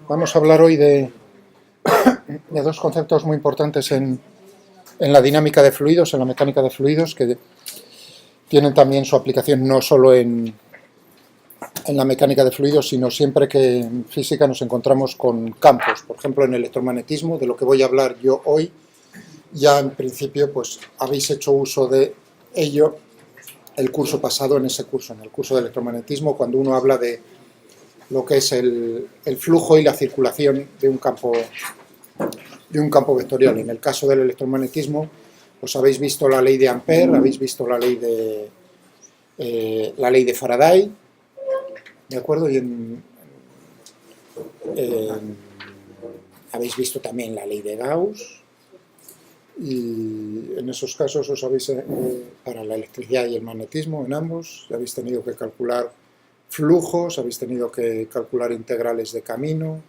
Vamos a hablar hoy de dos conceptos muy importantes en la dinámica de fluidos, en la mecánica de fluidos, que tienen también su aplicación no solo en la mecánica de fluidos, sino siempre que en física nos encontramos con campos. Por ejemplo, en electromagnetismo, de lo que voy a hablar yo hoy, ya en principio pues habéis hecho uso de ello el curso pasado, en ese curso, en el curso de electromagnetismo, cuando uno habla de lo que es el flujo y la circulación de un campo vectorial. En el caso del electromagnetismo, pues habéis visto la ley de Ampère, habéis visto la ley de Faraday, ¿de acuerdo? Y habéis visto también la ley de Gauss, y en esos casos os habéis, para la electricidad y el magnetismo, en ambos, habéis tenido que calcular flujos, habéis tenido que calcular integrales de camino,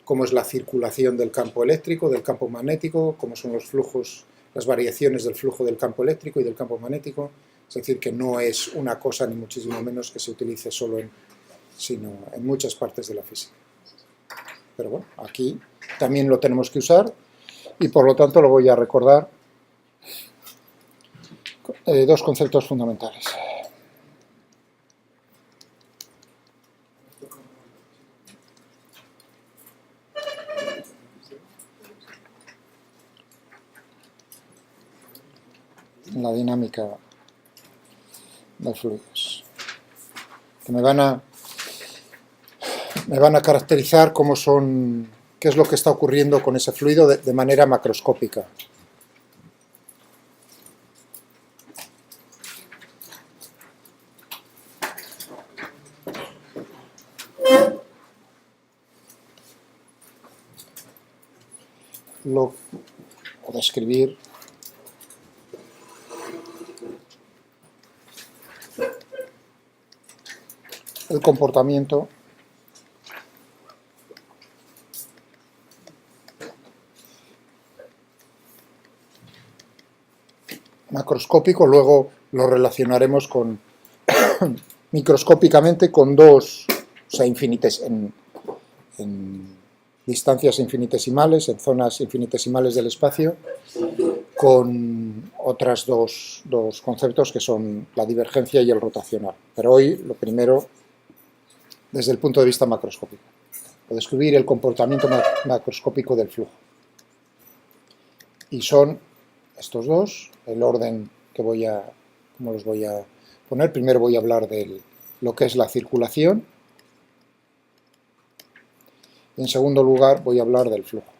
cómo es la circulación del campo eléctrico, del campo magnético, cómo son los flujos, las variaciones del flujo del campo eléctrico y del campo magnético. Es decir, que no es una cosa, ni muchísimo menos, que se utilice solo sino en muchas partes de la física. Pero bueno, aquí también lo tenemos que usar y por lo tanto lo voy a recordar. Dos conceptos fundamentales. La dinámica de fluidos, que me van a caracterizar cómo son, qué es lo que está ocurriendo con ese fluido de manera macroscópica. O describir el comportamiento macroscópico, luego lo relacionaremos con microscópicamente con dos, o sea, en distancias infinitesimales, en zonas infinitesimales del espacio, con otras dos conceptos que son la divergencia y el rotacional. Pero hoy lo primero desde el punto de vista macroscópico, o describir el comportamiento macroscópico del flujo. Y son estos dos, el orden que cómo los voy a poner. Primero voy a hablar de lo que es la circulación. Y en segundo lugar voy a hablar del flujo.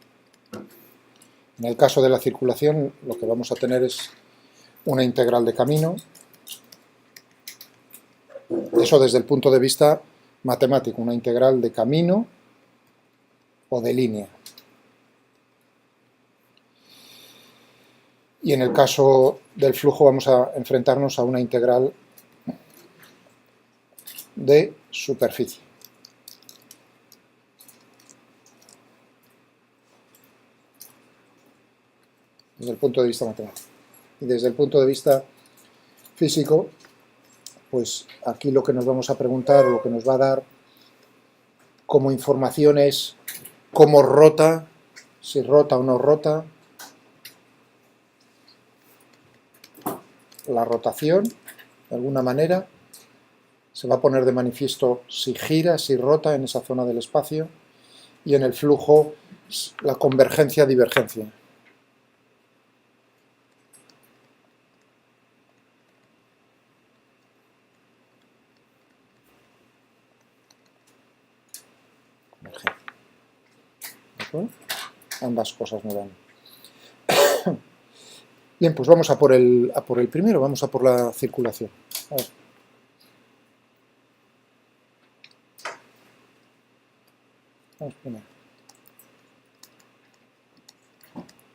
En el caso de la circulación, lo que vamos a tener es una integral de camino. Eso desde el punto de vista matemático, una integral de camino o de línea. Y en el caso del flujo vamos a enfrentarnos a una integral de superficie. Desde el punto de vista matemático. Y desde el punto de vista físico, pues aquí lo que nos vamos a preguntar, lo que nos va a dar como información es cómo rota, si rota o no rota, la rotación, de alguna manera, se va a poner de manifiesto si gira, si rota en esa zona del espacio, y en el flujo la convergencia-divergencia. Ambas cosas me dan. Bien, pues vamos a por el primero, vamos a por la circulación. A ver. Vamos primero.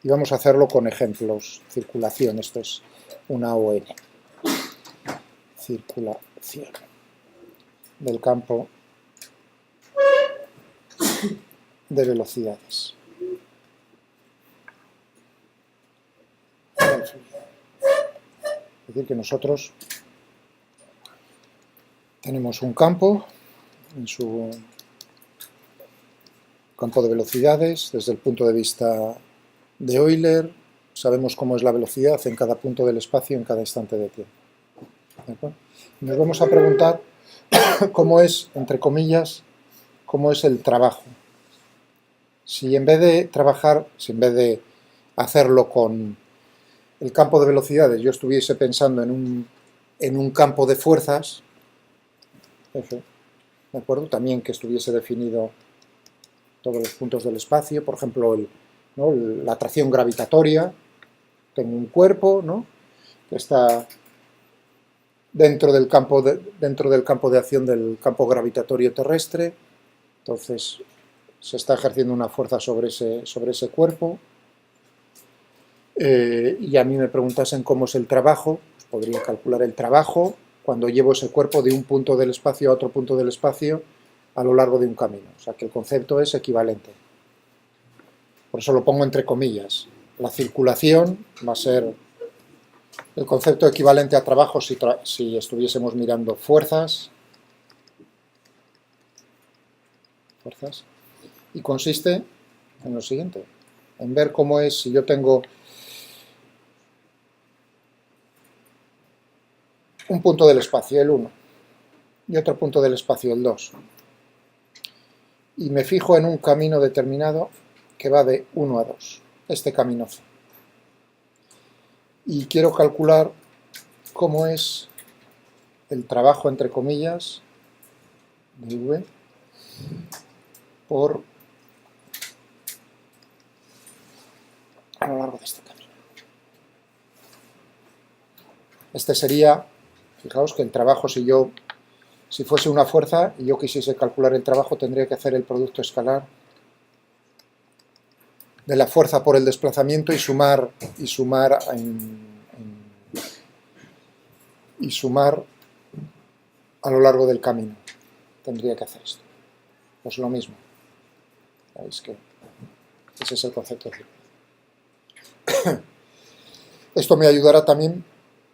Y vamos a hacerlo con ejemplos. Circulación, esto es una ON. Circulación del campo de velocidades. Es decir, que nosotros tenemos un campo en su campo de velocidades desde el punto de vista de Euler. Sabemos cómo es la velocidad en cada punto del espacio, en cada instante de tiempo. ¿De acuerdo? Nos vamos a preguntar cómo es, entre comillas, cómo es el trabajo. Si en vez de trabajar, si en vez de hacerlo con el campo de velocidades, yo estuviese pensando en un campo de fuerzas, ¿de acuerdo? También que estuviese definido todos los puntos del espacio, por ejemplo, ¿no? La atracción gravitatoria. Tengo un cuerpo, ¿no? Que está dentro del campo de acción del campo gravitatorio terrestre. Entonces se está ejerciendo una fuerza sobre ese cuerpo. Y a mí me preguntasen cómo es el trabajo, pues podría calcular el trabajo cuando llevo ese cuerpo de un punto del espacio a otro punto del espacio a lo largo de un camino. O sea que el concepto es equivalente. Por eso lo pongo entre comillas. La circulación va a ser el concepto equivalente a trabajo si estuviésemos mirando fuerzas. Y consiste en lo siguiente, en ver cómo es si yo tengo un punto del espacio, el 1, y otro punto del espacio, el 2, y me fijo en un camino determinado que va de 1 a 2, este camino C. Y quiero calcular cómo es el trabajo, entre comillas, de V a lo largo de este camino. Este sería, fijaos que el trabajo, si fuese una fuerza y yo quisiese calcular el trabajo, tendría que hacer el producto escalar de la fuerza por el desplazamiento y sumar a lo largo del camino. Tendría que hacer esto. Pues lo mismo. Sabéis que ese es el concepto de círculo. Esto me ayudará también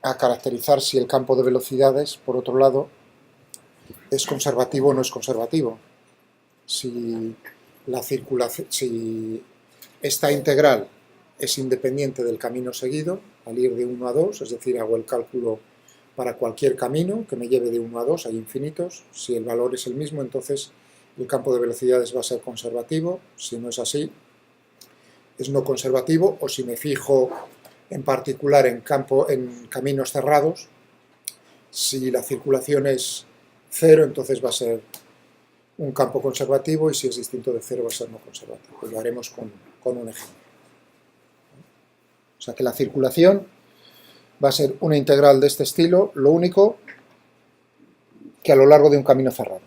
a caracterizar si el campo de velocidades, por otro lado, es conservativo o no es conservativo. Si esta integral es independiente del camino seguido, al ir de 1 a 2, es decir, hago el cálculo para cualquier camino que me lleve de 1 a 2, hay infinitos. Si el valor es el mismo, entonces el campo de velocidades va a ser conservativo. Si no es así, es no conservativo. O si me fijo en particular en caminos cerrados, si la circulación es 0, entonces va a ser un campo conservativo, y si es distinto de 0 va a ser no conservativo. Lo haremos con un ejemplo. O sea que la circulación va a ser una integral de este estilo, lo único que a lo largo de un camino cerrado,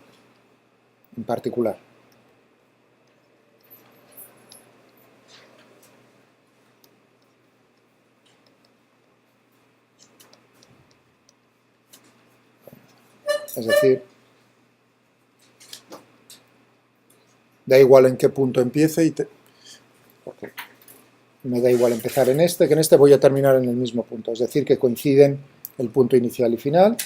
en particular. Es decir, da igual en qué punto empiece porque me da igual empezar en que en este voy a terminar en el mismo punto. Es decir, que coinciden el punto inicial y final.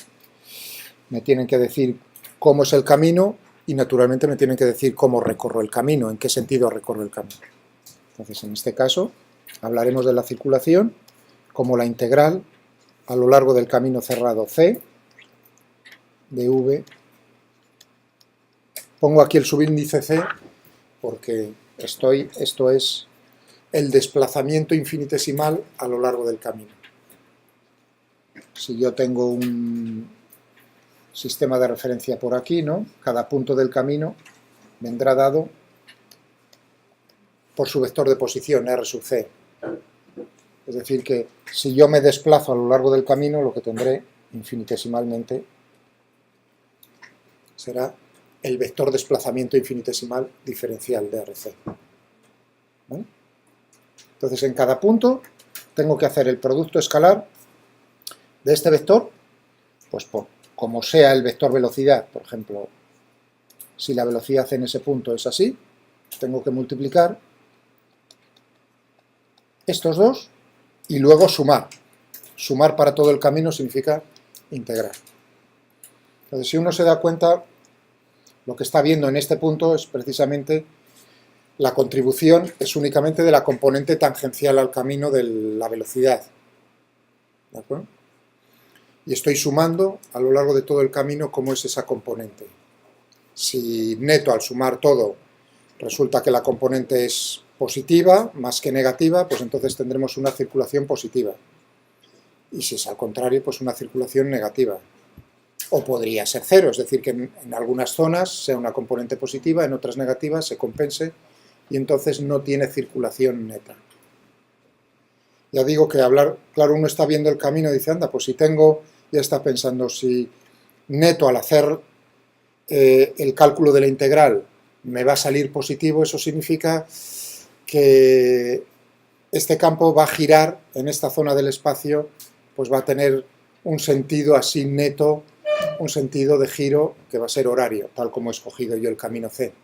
Me tienen que decir cómo es el camino y naturalmente me tienen que decir cómo recorro el camino, en qué sentido recorro el camino. Entonces, en este caso, hablaremos de la circulación como la integral a lo largo del camino cerrado C de V. Pongo aquí el subíndice C porque esto es el desplazamiento infinitesimal a lo largo del camino. Si yo tengo un sistema de referencia por aquí, ¿no? Cada punto del camino vendrá dado por su vector de posición, R sub C. Es decir, que si yo me desplazo a lo largo del camino, lo que tendré infinitesimalmente será el vector desplazamiento infinitesimal diferencial de RC. ¿Vale? Entonces, en cada punto tengo que hacer el producto escalar de este vector, pues como sea el vector velocidad. Por ejemplo, si la velocidad en ese punto es así, tengo que multiplicar estos dos y luego sumar. Sumar para todo el camino significa integrar. Entonces, si uno se da cuenta, lo que está viendo en este punto es precisamente La contribución es únicamente de la componente tangencial al camino de la velocidad. ¿De acuerdo? Y estoy sumando a lo largo de todo el camino cómo es esa componente. Si neto al sumar todo resulta que la componente es positiva más que negativa, pues entonces tendremos una circulación positiva. Y si es al contrario, pues una circulación negativa. O podría ser cero, es decir, que en algunas zonas sea una componente positiva, en otras negativas se compense y entonces no tiene circulación neta. Ya digo que hablar, claro, uno está viendo el camino y dice, anda, pues si tengo, ya está pensando, si neto al hacer el cálculo de la integral me va a salir positivo, eso significa que este campo va a girar en esta zona del espacio, pues va a tener un sentido así neto, un sentido de giro que va a ser horario, tal como he escogido yo el camino C.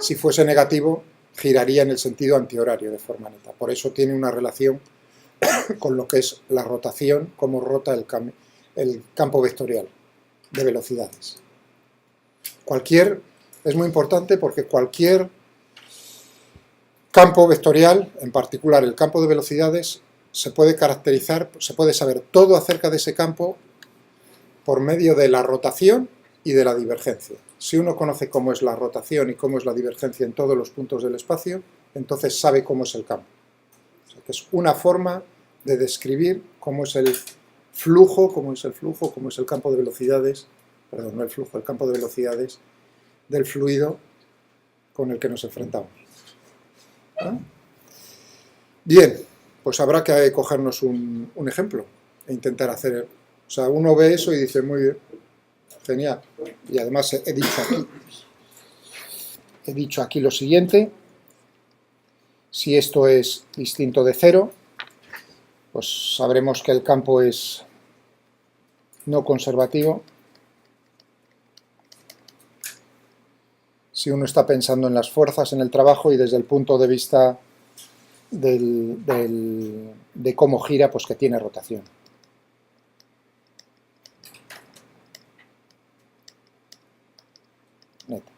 Si fuese negativo, giraría en el sentido antihorario de forma neta. Por eso tiene una relación con lo que es la rotación, cómo rota el campo vectorial de velocidades. Es muy importante porque cualquier campo vectorial, en particular el campo de velocidades, se puede caracterizar, se puede saber todo acerca de ese campo por medio de la rotación y de la divergencia. Si uno conoce cómo es la rotación y cómo es la divergencia en todos los puntos del espacio, entonces sabe cómo es el campo. O sea, que es una forma de describir cómo es el flujo, cómo es el campo de velocidades, perdón, no el flujo, el campo de velocidades del fluido con el que nos enfrentamos. ¿Ah? Bien, pues habrá que cogernos un ejemplo e intentar hacer. O sea, uno ve eso y dice, muy bien, genial. Y además he dicho aquí lo siguiente: si esto es distinto de cero, pues sabremos que el campo es no conservativo. Si uno está pensando en las fuerzas en el trabajo y desde el punto de vista de cómo gira, pues que tiene rotación. Neta.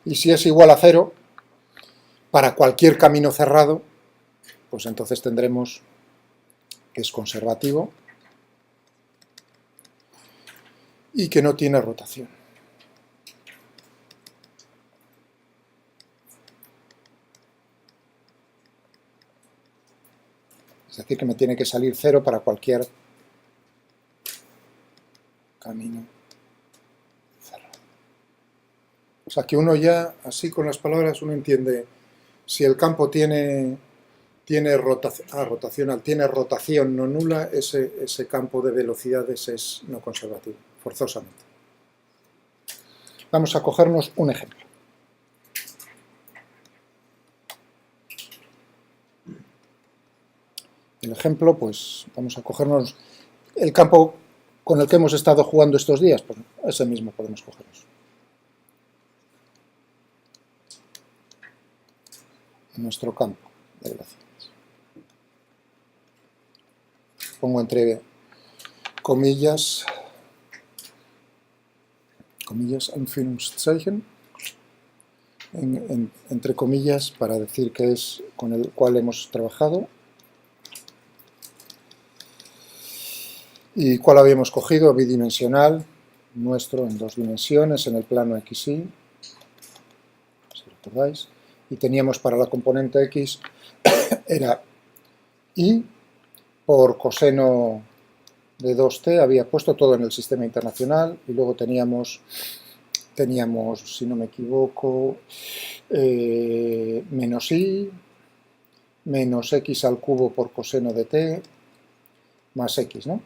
Y si es igual a cero, para cualquier camino cerrado, pues entonces tendremos que es conservativo y que no tiene rotación. Es decir, que me tiene que salir cero para cualquier camino cerrado. O sea, que uno ya, así con las palabras, uno entiende si el campo tiene rotación, tiene rotación no nula, ese campo de velocidades es no conservativo, forzosamente. Vamos a cogernos un ejemplo. El ejemplo, pues vamos a cogernos el campo con el que hemos estado jugando estos días, pues ese mismo podemos cogernos. Nuestro campo de velocidades. Pongo entre comillas, Anführungszeichen, entre comillas, para decir que es con el cual hemos trabajado. ¿Y cuál habíamos cogido? Bidimensional, nuestro en dos dimensiones, en el plano XY, si recordáis. Y teníamos para la componente X, era Y por coseno de 2t, había puesto todo en el sistema internacional, y luego teníamos, si no me equivoco, menos I, menos x al cubo por coseno de t, más x, ¿no?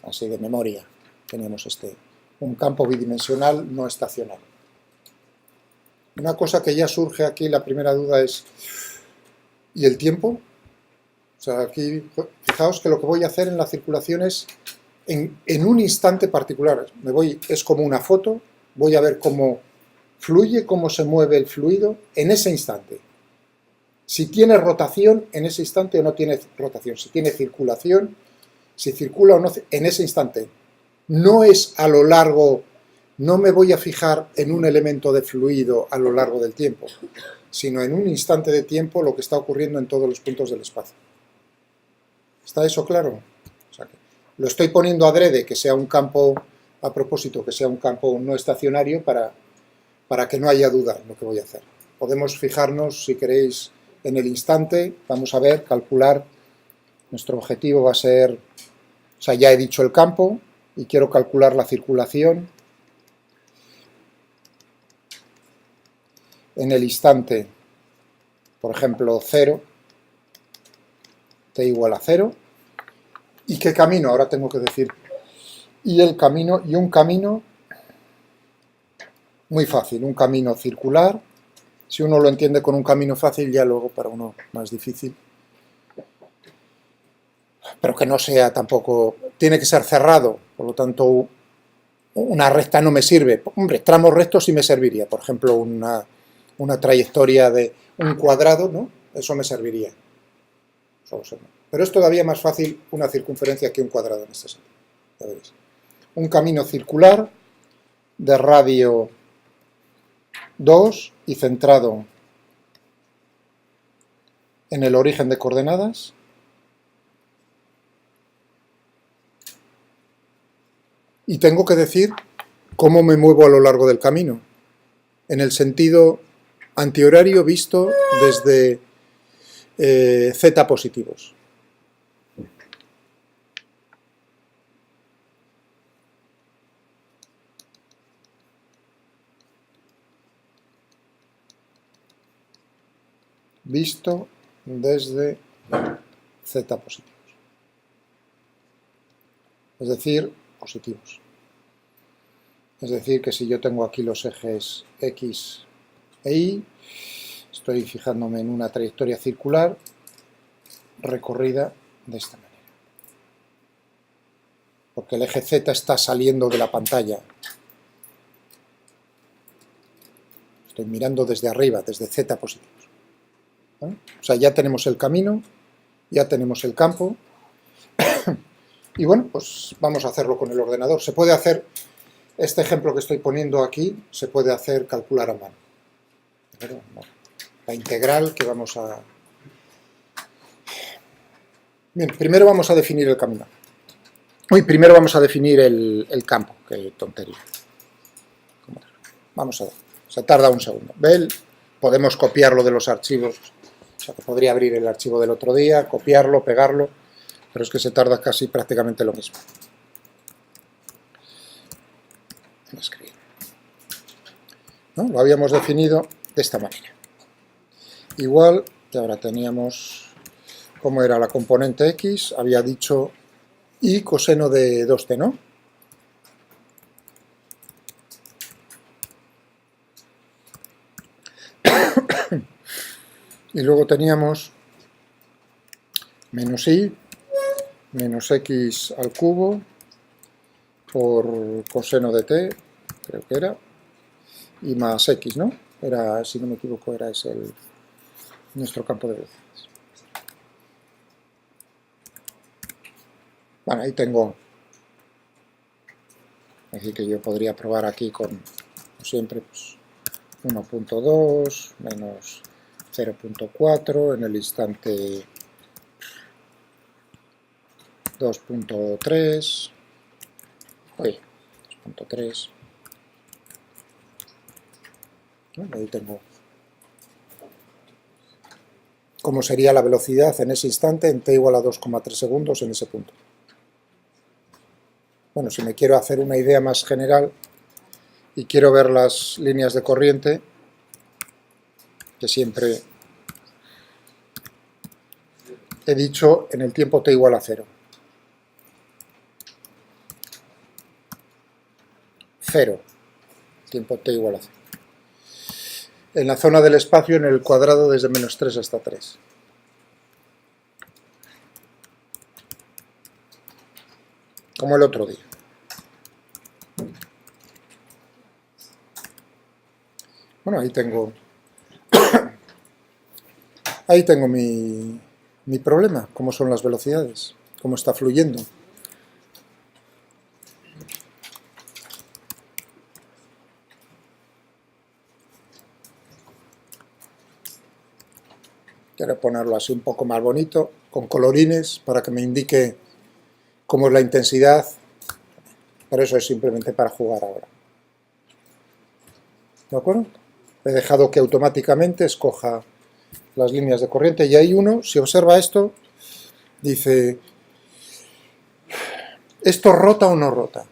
Así de memoria, teníamos un campo bidimensional no estacionario. Una cosa que ya surge aquí, la primera duda es, ¿y el tiempo? O sea, aquí, fijaos que lo que voy a hacer en la circulación es en un instante particular. Es como una foto, voy a ver cómo fluye, cómo se mueve el fluido en ese instante. Si tiene rotación en ese instante o no tiene rotación, si tiene circulación, si circula o no en ese instante. No es a lo largo no me voy a fijar en un elemento de fluido a lo largo del tiempo, sino en un instante de tiempo lo que está ocurriendo en todos los puntos del espacio. ¿Está eso claro? O sea, que lo estoy poniendo adrede, que sea un campo, a propósito, que sea un campo no estacionario para que no haya duda en lo que voy a hacer. Podemos fijarnos, si queréis, en el instante, vamos a ver, calcular, nuestro objetivo va a ser, o sea, ya he dicho el campo y quiero calcular la circulación en el instante, por ejemplo, 0, t igual a 0, ¿y qué camino? Ahora tengo que decir, y el camino, y un camino muy fácil, un camino circular. Si uno lo entiende con un camino fácil, ya luego para uno más difícil. Pero que no sea tampoco, tiene que ser cerrado, por lo tanto una recta no me sirve. Hombre, tramos rectos sí me serviría, por ejemplo una trayectoria de un cuadrado, ¿no? Eso me serviría. Pero es todavía más fácil una circunferencia que un cuadrado en este sentido. Ya veréis. Un camino circular de radio 2 y centrado en el origen de coordenadas. Y tengo que decir cómo me muevo a lo largo del camino, en el sentido antihorario visto desde z positivos. Visto desde z positivos. Es decir, positivos. Es decir, que si yo tengo aquí los ejes X e Y, estoy fijándome en una trayectoria circular recorrida de esta manera. Porque el eje Z está saliendo de la pantalla. Estoy mirando desde arriba, desde Z positivos. ¿Vale? O sea, ya tenemos el camino, ya tenemos el campo. Y bueno, pues vamos a hacerlo con el ordenador. Se puede hacer, este ejemplo que estoy poniendo aquí, se puede hacer calcular a mano. Pero, bueno, la integral que vamos a... Bien, primero vamos a definir el camino. Primero vamos a definir el campo. Qué tontería. Vamos a ver. Se tarda un segundo. ¿Ven? Podemos copiarlo de los archivos. O sea, que podría abrir el archivo del otro día, copiarlo, pegarlo, pero es que se tarda casi prácticamente lo mismo. ¿No? Lo habíamos definido de esta manera. Igual que ahora teníamos, ¿cómo era la componente X? Había dicho y coseno de 2t, ¿no? Y luego teníamos menos y, menos x al cubo, por coseno de t, creo que era, y más x, ¿no? Era, si no me equivoco, era ese nuestro campo de velocidades. Bueno, ahí tengo, así que yo podría probar aquí con, como siempre, pues 1.2 menos 0.4 en el instante 2.3, oye, 2.3, bueno, ahí tengo cómo sería la velocidad en ese instante en t igual a 2,3 segundos en ese punto. Bueno, si me quiero hacer una idea más general y quiero ver las líneas de corriente, que siempre he dicho en el tiempo t igual a 0. 0, tiempo t igual a 0. En la zona del espacio, en el cuadrado desde menos 3 hasta 3. Como el otro día. Bueno, ahí tengo mi problema, cómo son las velocidades, cómo está fluyendo. Quiero ponerlo así un poco más bonito, con colorines, para que me indique cómo es la intensidad, pero eso es simplemente para jugar ahora. ¿De acuerdo? He dejado que automáticamente escoja las líneas de corriente y hay uno, si observa esto, dice, ¿esto rota o no rota?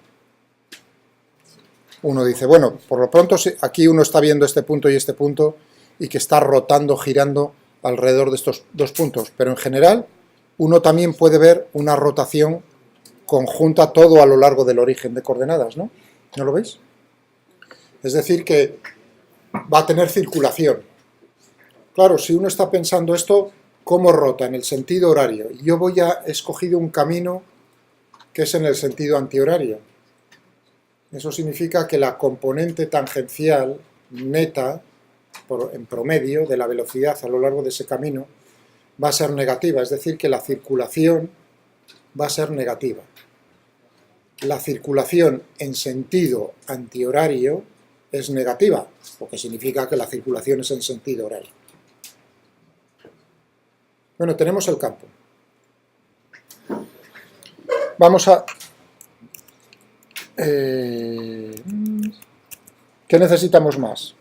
Uno dice, bueno, por lo pronto aquí uno está viendo este punto y que está rotando, girando alrededor de estos dos puntos, pero en general uno también puede ver una rotación conjunta todo a lo largo del origen de coordenadas, ¿no? ¿No lo veis? Es decir, que va a tener circulación. Claro, si uno está pensando esto, ¿cómo rota? En el sentido horario. Yo he escogido un camino que es en el sentido antihorario. Eso significa que la componente tangencial neta, en promedio, de la velocidad a lo largo de ese camino, va a ser negativa, es decir, que la circulación va a ser negativa. La circulación en sentido antihorario es negativa, lo que significa que la circulación es en sentido horario. Bueno, tenemos el campo. Vamos a... ¿qué necesitamos más?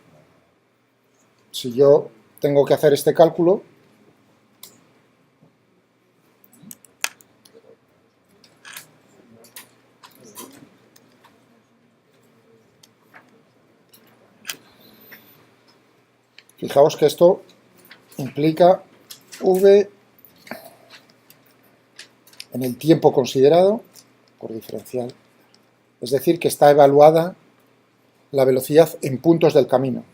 Si yo tengo que hacer este cálculo, fijaos que esto implica v en el tiempo considerado por diferencial. Es decir, que está evaluada la velocidad en puntos del camino.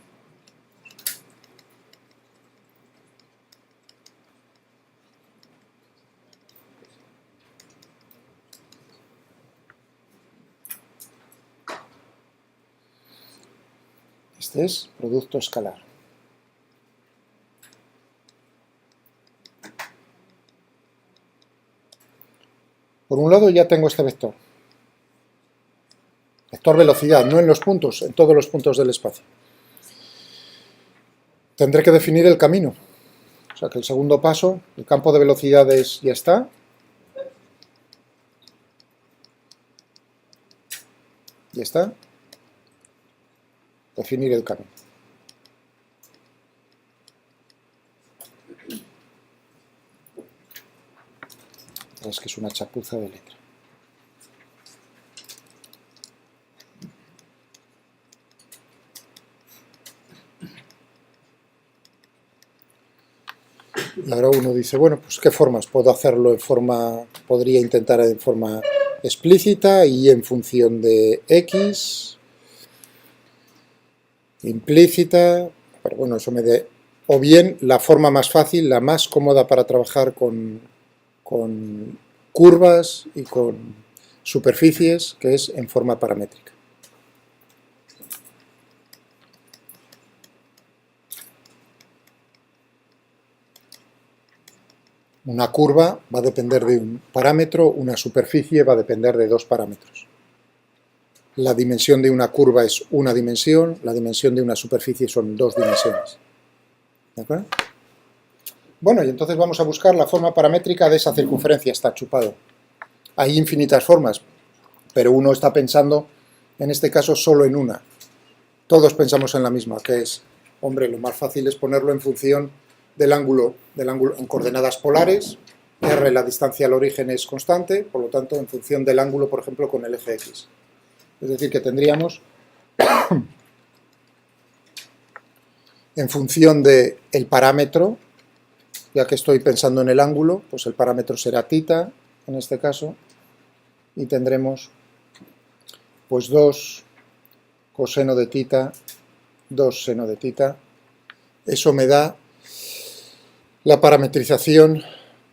Este es producto escalar. Por un lado ya tengo este vector. Vector velocidad, no en los puntos, en todos los puntos del espacio. Tendré que definir el camino. O sea que el segundo paso, el campo de velocidades ya está. Ya está. Definir el camino. Es que es una chapuza de letra. Y ahora uno dice, bueno, pues ¿qué formas? Puedo hacerlo en forma, podría intentar en forma explícita y en función de X, implícita, pero bueno, eso me dé, o bien la forma más fácil, la más cómoda para trabajar con curvas y con superficies, que es en forma paramétrica. Una curva va a depender de un parámetro, una superficie va a depender de dos parámetros. La dimensión de una curva es una dimensión, la dimensión de una superficie son dos dimensiones. ¿De acuerdo? Bueno, y entonces vamos a buscar la forma paramétrica de esa circunferencia, está chupado. Hay infinitas formas, pero uno está pensando, en este caso, solo en una. Todos pensamos en la misma, que es, hombre, lo más fácil es ponerlo en función del ángulo en coordenadas polares, r, la distancia al origen es constante, por lo tanto, en función del ángulo, por ejemplo, con el eje x. Es decir, que tendríamos, en función del parámetro, ya que estoy pensando en el ángulo, pues el parámetro será θ, en este caso, y tendremos pues 2 coseno de θ, 2 seno de θ. Eso me da la parametrización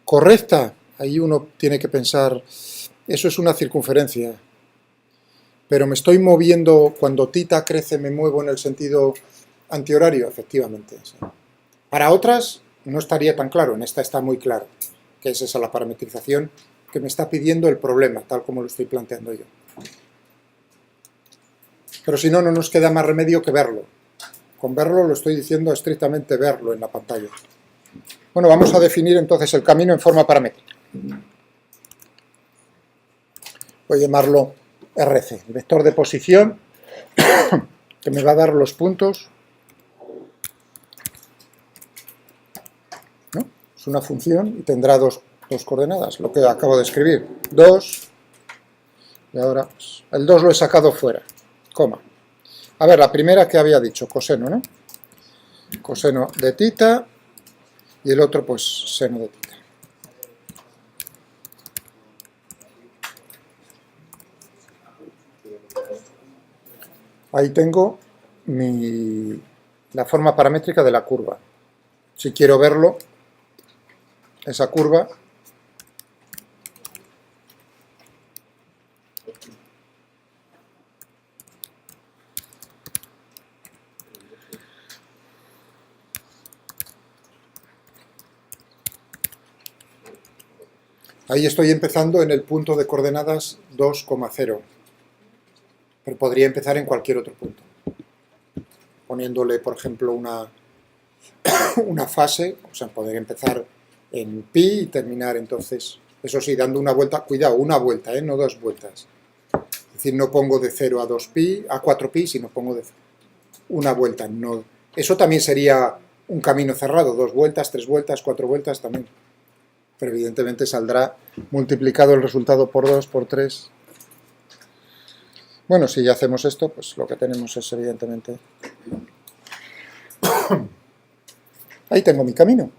correcta. Ahí uno tiene que pensar, eso es una circunferencia, pero me estoy moviendo, cuando θ crece me muevo en el sentido antihorario, efectivamente. Sí. Para otras no estaría tan claro, en esta está muy claro, que es esa la parametrización que me está pidiendo el problema, tal como lo estoy planteando yo. Pero si no, no nos queda más remedio que verlo. Con verlo lo estoy diciendo estrictamente verlo en la pantalla. Bueno, vamos a definir entonces el camino en forma paramétrica. Voy a llamarlo RC, el vector de posición, que me va a dar los puntos, ¿no? Es una función y tendrá dos coordenadas, lo que acabo de escribir, 2, y ahora pues, el 2 lo he sacado fuera, coma. A ver, la primera que había dicho, coseno, ¿no? Coseno de tita, y el otro, pues, seno de tita. Ahí tengo la forma paramétrica de la curva. Si quiero verlo, esa curva ahí estoy empezando en el punto de coordenadas 2,0, pero podría empezar en cualquier otro punto, poniéndole, por ejemplo, una fase, o sea, podría empezar en pi y terminar entonces, eso sí, dando una vuelta, cuidado, una vuelta, no dos vueltas. Es decir, no pongo de 0 a 2pi, a 4pi, sino pongo de una vuelta. No. Eso también sería un camino cerrado, 2 vueltas, 3 vueltas, 4 vueltas también. Pero evidentemente saldrá multiplicado el resultado por 2, por 3. Bueno, si ya hacemos esto, pues lo que tenemos es evidentemente... Ahí tengo mi camino.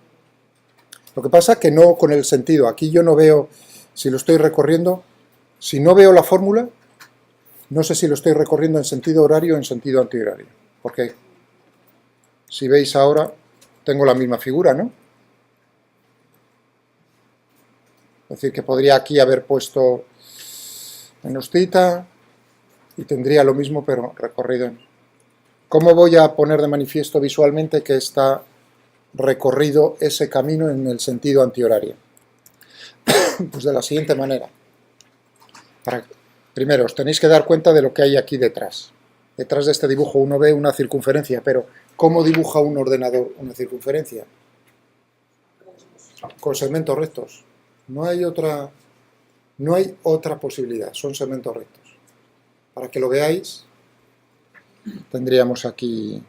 Lo que pasa es que no con el sentido. Aquí yo no veo, si lo estoy recorriendo, si no veo la fórmula, no sé si lo estoy recorriendo en sentido horario o en sentido antihorario. Porque si veis ahora, tengo la misma figura, ¿no? Es decir, que podría aquí haber puesto menos tita y tendría lo mismo, pero recorrido en... ¿Cómo voy a poner de manifiesto visualmente que está recorrido ese camino en el sentido antihorario? Pues de la siguiente manera. Primero, os tenéis que dar cuenta de lo que hay aquí detrás. Detrás de este dibujo uno ve una circunferencia, pero ¿cómo dibuja un ordenador una circunferencia? Con segmentos rectos. No hay otra posibilidad, son segmentos rectos. Para que lo veáis, tendríamos aquí...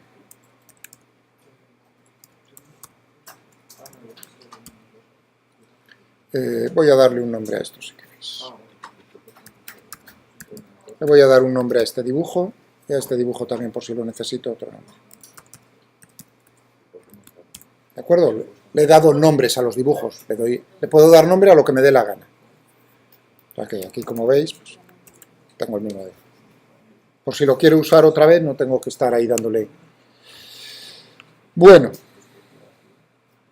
voy a darle un nombre a esto, si queréis. Le voy a dar un nombre a este dibujo, y a este dibujo también, por si lo necesito, otro nombre. ¿De acuerdo? Le he dado nombres a los dibujos, le puedo dar nombre a lo que me dé la gana. O sea que aquí, como veis, pues, tengo el mismo. Por si lo quiero usar otra vez, no tengo que estar ahí dándole... Bueno,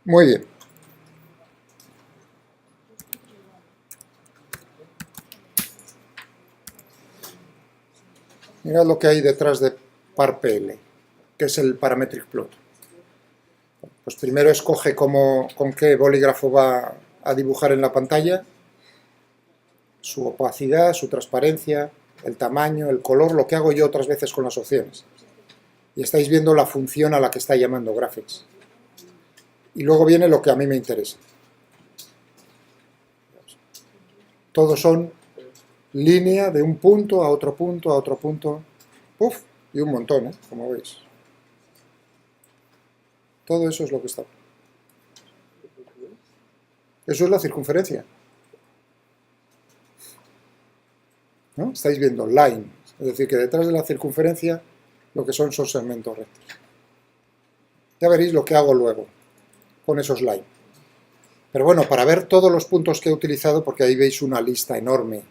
muy bien. Mirad lo que hay detrás de parPL, que es el parametric plot. Pues primero escoge con qué bolígrafo va a dibujar en la pantalla, su opacidad, su transparencia, el tamaño, el color, lo que hago yo otras veces con las opciones. Y estáis viendo la función a la que está llamando graphics. Y luego viene lo que a mí me interesa. Todos son línea de un punto a otro punto, a otro punto. Uf, y un montón, como veis. Todo eso es lo que está. Eso es la circunferencia. ¿No? Estáis viendo line, es decir, que detrás de la circunferencia lo que son segmentos rectos. Ya veréis lo que hago luego con esos line. Pero bueno, para ver todos los puntos que he utilizado, porque ahí veis una lista enorme,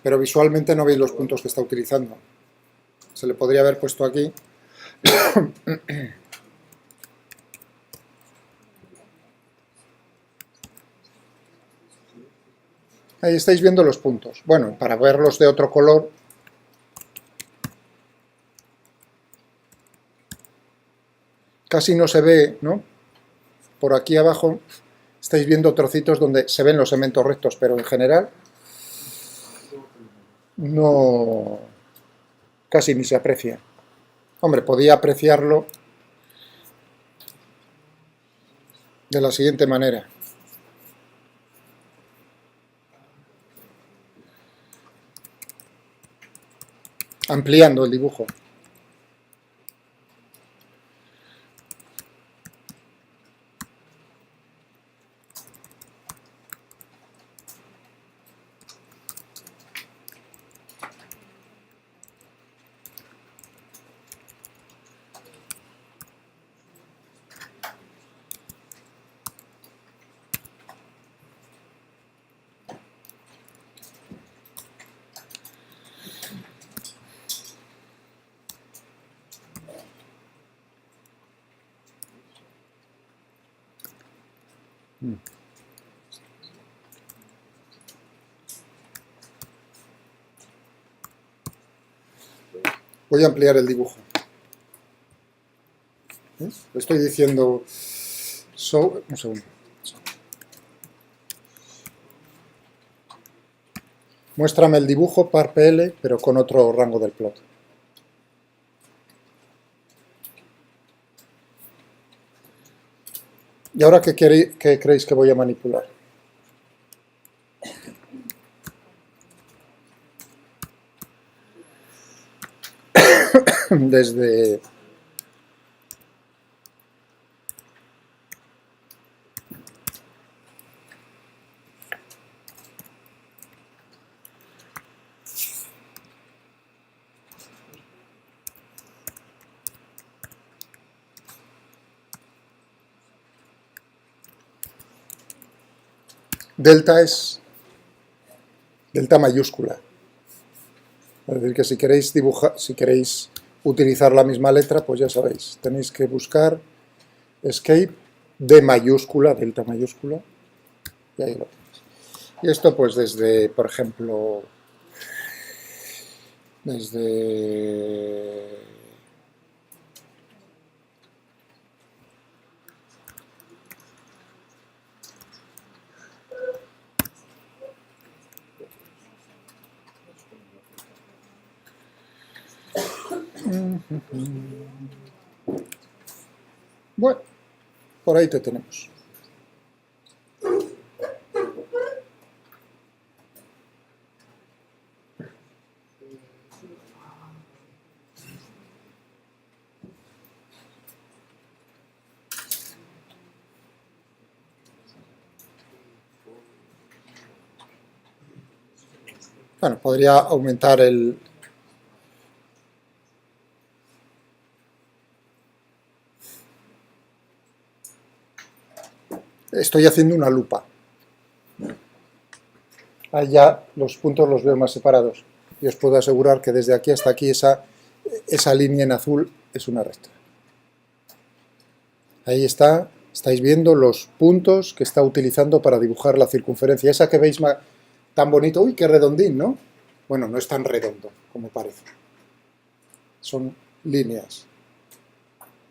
pero visualmente no veis los puntos que está utilizando. Se le podría haber puesto aquí. Ahí estáis viendo los puntos. Bueno, para verlos de otro color, casi no se ve, ¿no? Por aquí abajo estáis viendo trocitos donde se ven los segmentos rectos, pero en general no, casi ni se aprecia. Hombre, podía apreciarlo de la siguiente manera. Ampliando el dibujo. Voy a ampliar el dibujo. ¿Ves? Estoy diciendo... un segundo. Muéstrame el dibujo par.pl, pero con otro rango del plot. ¿Y ahora qué creéis que voy a manipular? Desde... delta es delta mayúscula. Es decir, que si queréis dibujar, si queréis utilizar la misma letra, pues ya sabéis, tenéis que buscar escape de mayúscula, delta mayúscula, y ahí lo tenéis. Y esto pues desde, por ejemplo, desde... Bueno, por ahí te tenemos. Bueno, podría aumentar el... Estoy haciendo una lupa. Ahí ya los puntos los veo más separados. Y os puedo asegurar que desde aquí hasta aquí esa línea en azul es una recta. Ahí está, estáis viendo los puntos que está utilizando para dibujar la circunferencia. Esa que veis tan bonito, uy, qué redondín, ¿no? Bueno, no es tan redondo como parece. Son líneas.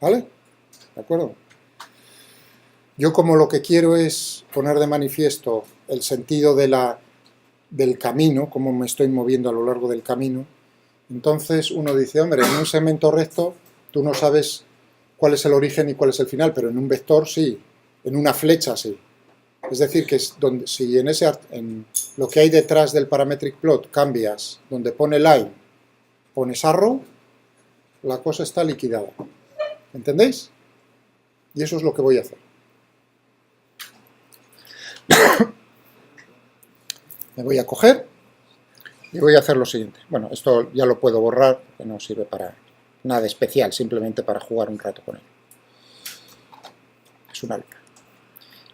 ¿Vale? ¿De acuerdo? Yo como lo que quiero es poner de manifiesto el sentido del camino, cómo me estoy moviendo a lo largo del camino, entonces uno dice, hombre, en un segmento recto tú no sabes cuál es el origen y cuál es el final, pero en un vector sí, en una flecha sí. Es decir, que si en lo que hay detrás del parametric plot cambias donde pone line, pones arrow, la cosa está liquidada. ¿Entendéis? Y eso es lo que voy a hacer. Me voy a coger y voy a hacer lo siguiente. Bueno, esto ya lo puedo borrar, que no sirve para nada especial, simplemente para jugar un rato con él. Es una lupa.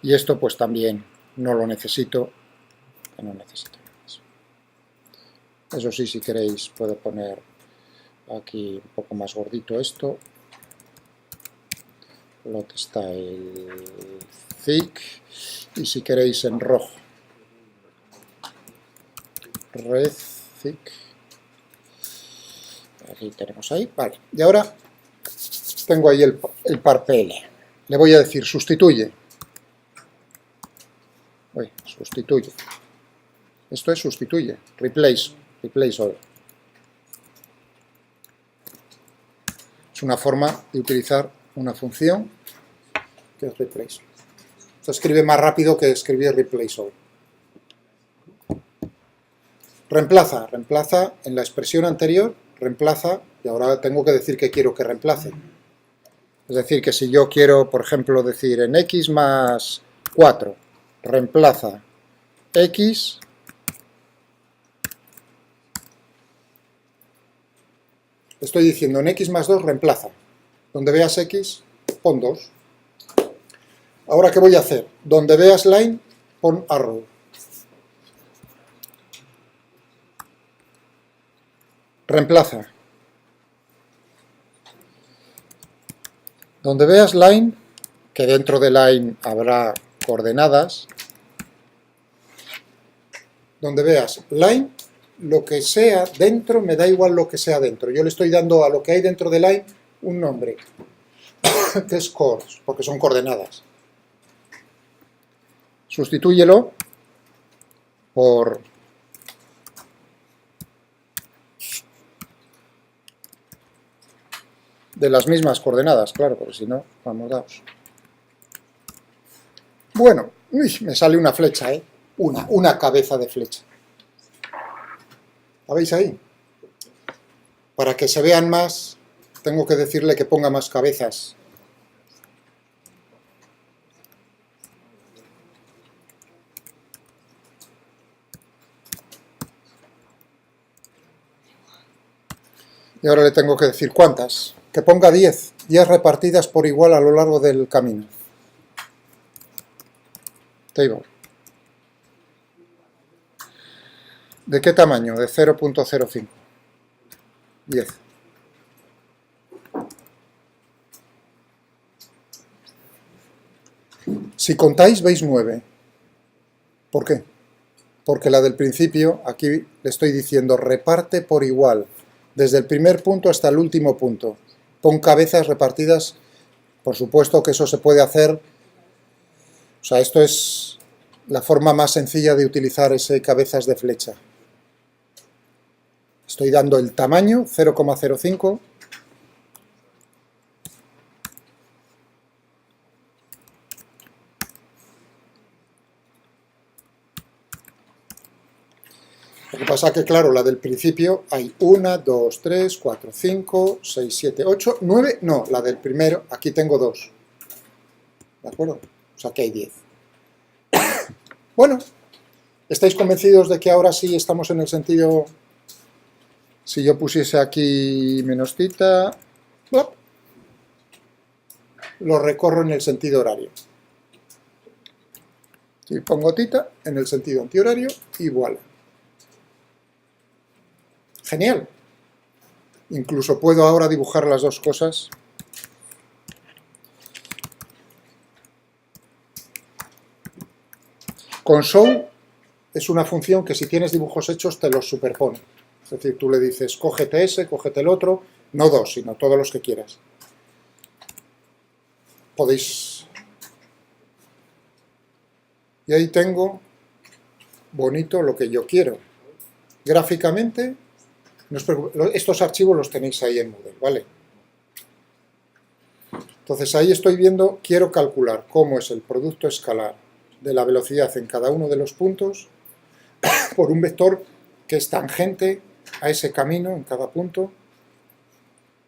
Y esto pues también no lo necesito, que no necesito. Eso sí, si queréis puedo poner aquí un poco más gordito esto. Plot style thick. Y si queréis en rojo. Red thick. Aquí tenemos ahí. Vale. Y ahora tengo ahí el par.pl. Le voy a decir sustituye. Sustituye. Esto es sustituye. Replace all. Es una forma de utilizar una función que es replace. Se escribe más rápido que escribir replace all. Reemplaza en la expresión anterior, reemplaza, y ahora tengo que decir que quiero que reemplace. Es decir, que si yo quiero, por ejemplo, decir en x más 4, reemplaza x estoy diciendo en x más 2 reemplaza. Donde veas x, pon 2. Ahora, ¿qué voy a hacer? Donde veas line, pon arrow. Reemplaza. Donde veas line, que dentro de line habrá coordenadas, donde veas line, lo que sea dentro, me da igual lo que sea dentro. Yo le estoy dando a lo que hay dentro de line un nombre, que es cores, porque son coordenadas. Sustitúyelo por de las mismas coordenadas, claro, porque si no, vamos dados. Bueno, uy, me sale una flecha, ¿eh? Una cabeza de flecha. ¿La veis ahí? Para que se vean más, tengo que decirle que ponga más cabezas. Y ahora le tengo que decir cuántas. Que ponga 10. 10 repartidas por igual a lo largo del camino. Table. ¿De qué tamaño? De 0.05. 10. Si contáis, veis 9. ¿Por qué? Porque la del principio, aquí le estoy diciendo, reparte por igual, desde el primer punto hasta el último punto. Pon cabezas repartidas, por supuesto que eso se puede hacer, o sea, esto es la forma más sencilla de utilizar ese cabezas de flecha. Estoy dando el tamaño, 0,05. Lo que pasa que, claro, la del principio hay 1, 2, 3, 4, 5, 6, 7, 8, 9, no, la del primero, aquí tengo 2. ¿De acuerdo? O sea que hay 10. Bueno, ¿estáis convencidos de que ahora sí estamos en el sentido... Si yo pusiese aquí menos tita, ¡plop!, lo recorro en el sentido horario. Si pongo tita en el sentido antihorario, igual. Genial. Incluso puedo ahora dibujar las dos cosas. Con show es una función que si tienes dibujos hechos te los superpone. Es decir, tú le dices, cógete ese, cógete el otro, no dos, sino todos los que quieras. Podéis... Y ahí tengo bonito lo que yo quiero. Gráficamente, no os preocupéis, estos archivos los tenéis ahí en Moodle, ¿vale? Entonces ahí estoy viendo, quiero calcular cómo es el producto escalar de la velocidad en cada uno de los puntos por un vector que es tangente a ese camino en cada punto,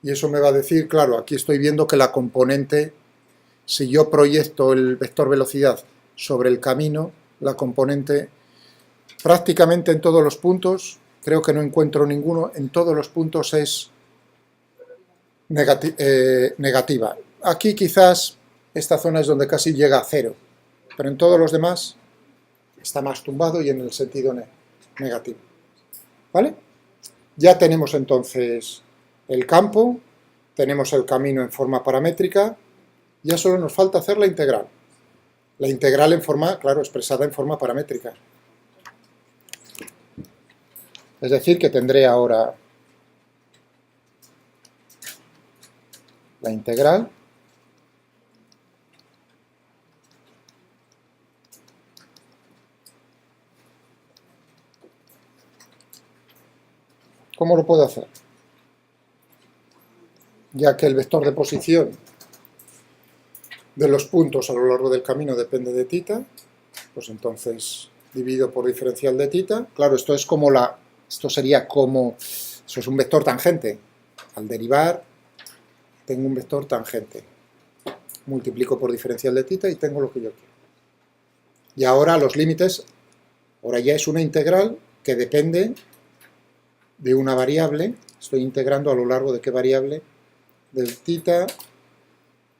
y eso me va a decir, claro, aquí estoy viendo que la componente, si yo proyecto el vector velocidad sobre el camino, la componente prácticamente en todos los puntos, creo que no encuentro ninguno, en todos los puntos es negativa. Aquí quizás esta zona es donde casi llega a 0, pero en todos los demás está más tumbado y en el sentido negativo. ¿Vale? Ya tenemos entonces el campo, tenemos el camino en forma paramétrica, ya solo nos falta hacer la integral. La integral en forma, claro, expresada en forma paramétrica. Es decir, que tendré ahora la integral ¿cómo lo puedo hacer? Ya que el vector de posición de los puntos a lo largo del camino depende de θ, pues entonces divido por diferencial de θ. Claro, esto es como esto sería como, eso es un vector tangente. Al derivar tengo un vector tangente. Multiplico por diferencial de θ y tengo lo que yo quiero. Y ahora los límites, ahora ya es una integral que depende de una variable. Estoy integrando a lo largo de qué variable, del θ,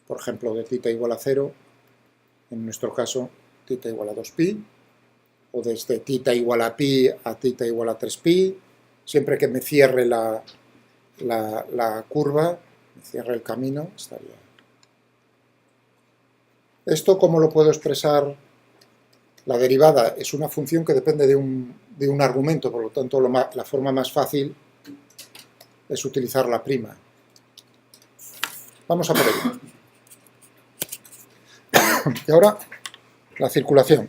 por ejemplo, de θ igual a 0, en nuestro caso θ igual a 2pi, o desde θ igual a pi a θ igual a 3pi, siempre que me cierre la curva, me cierre el camino, estaría. ¿Esto cómo lo puedo expresar? La derivada es una función que depende de un argumento, por lo tanto la forma más fácil es utilizar la prima. Vamos a por ello. Y ahora la circulación.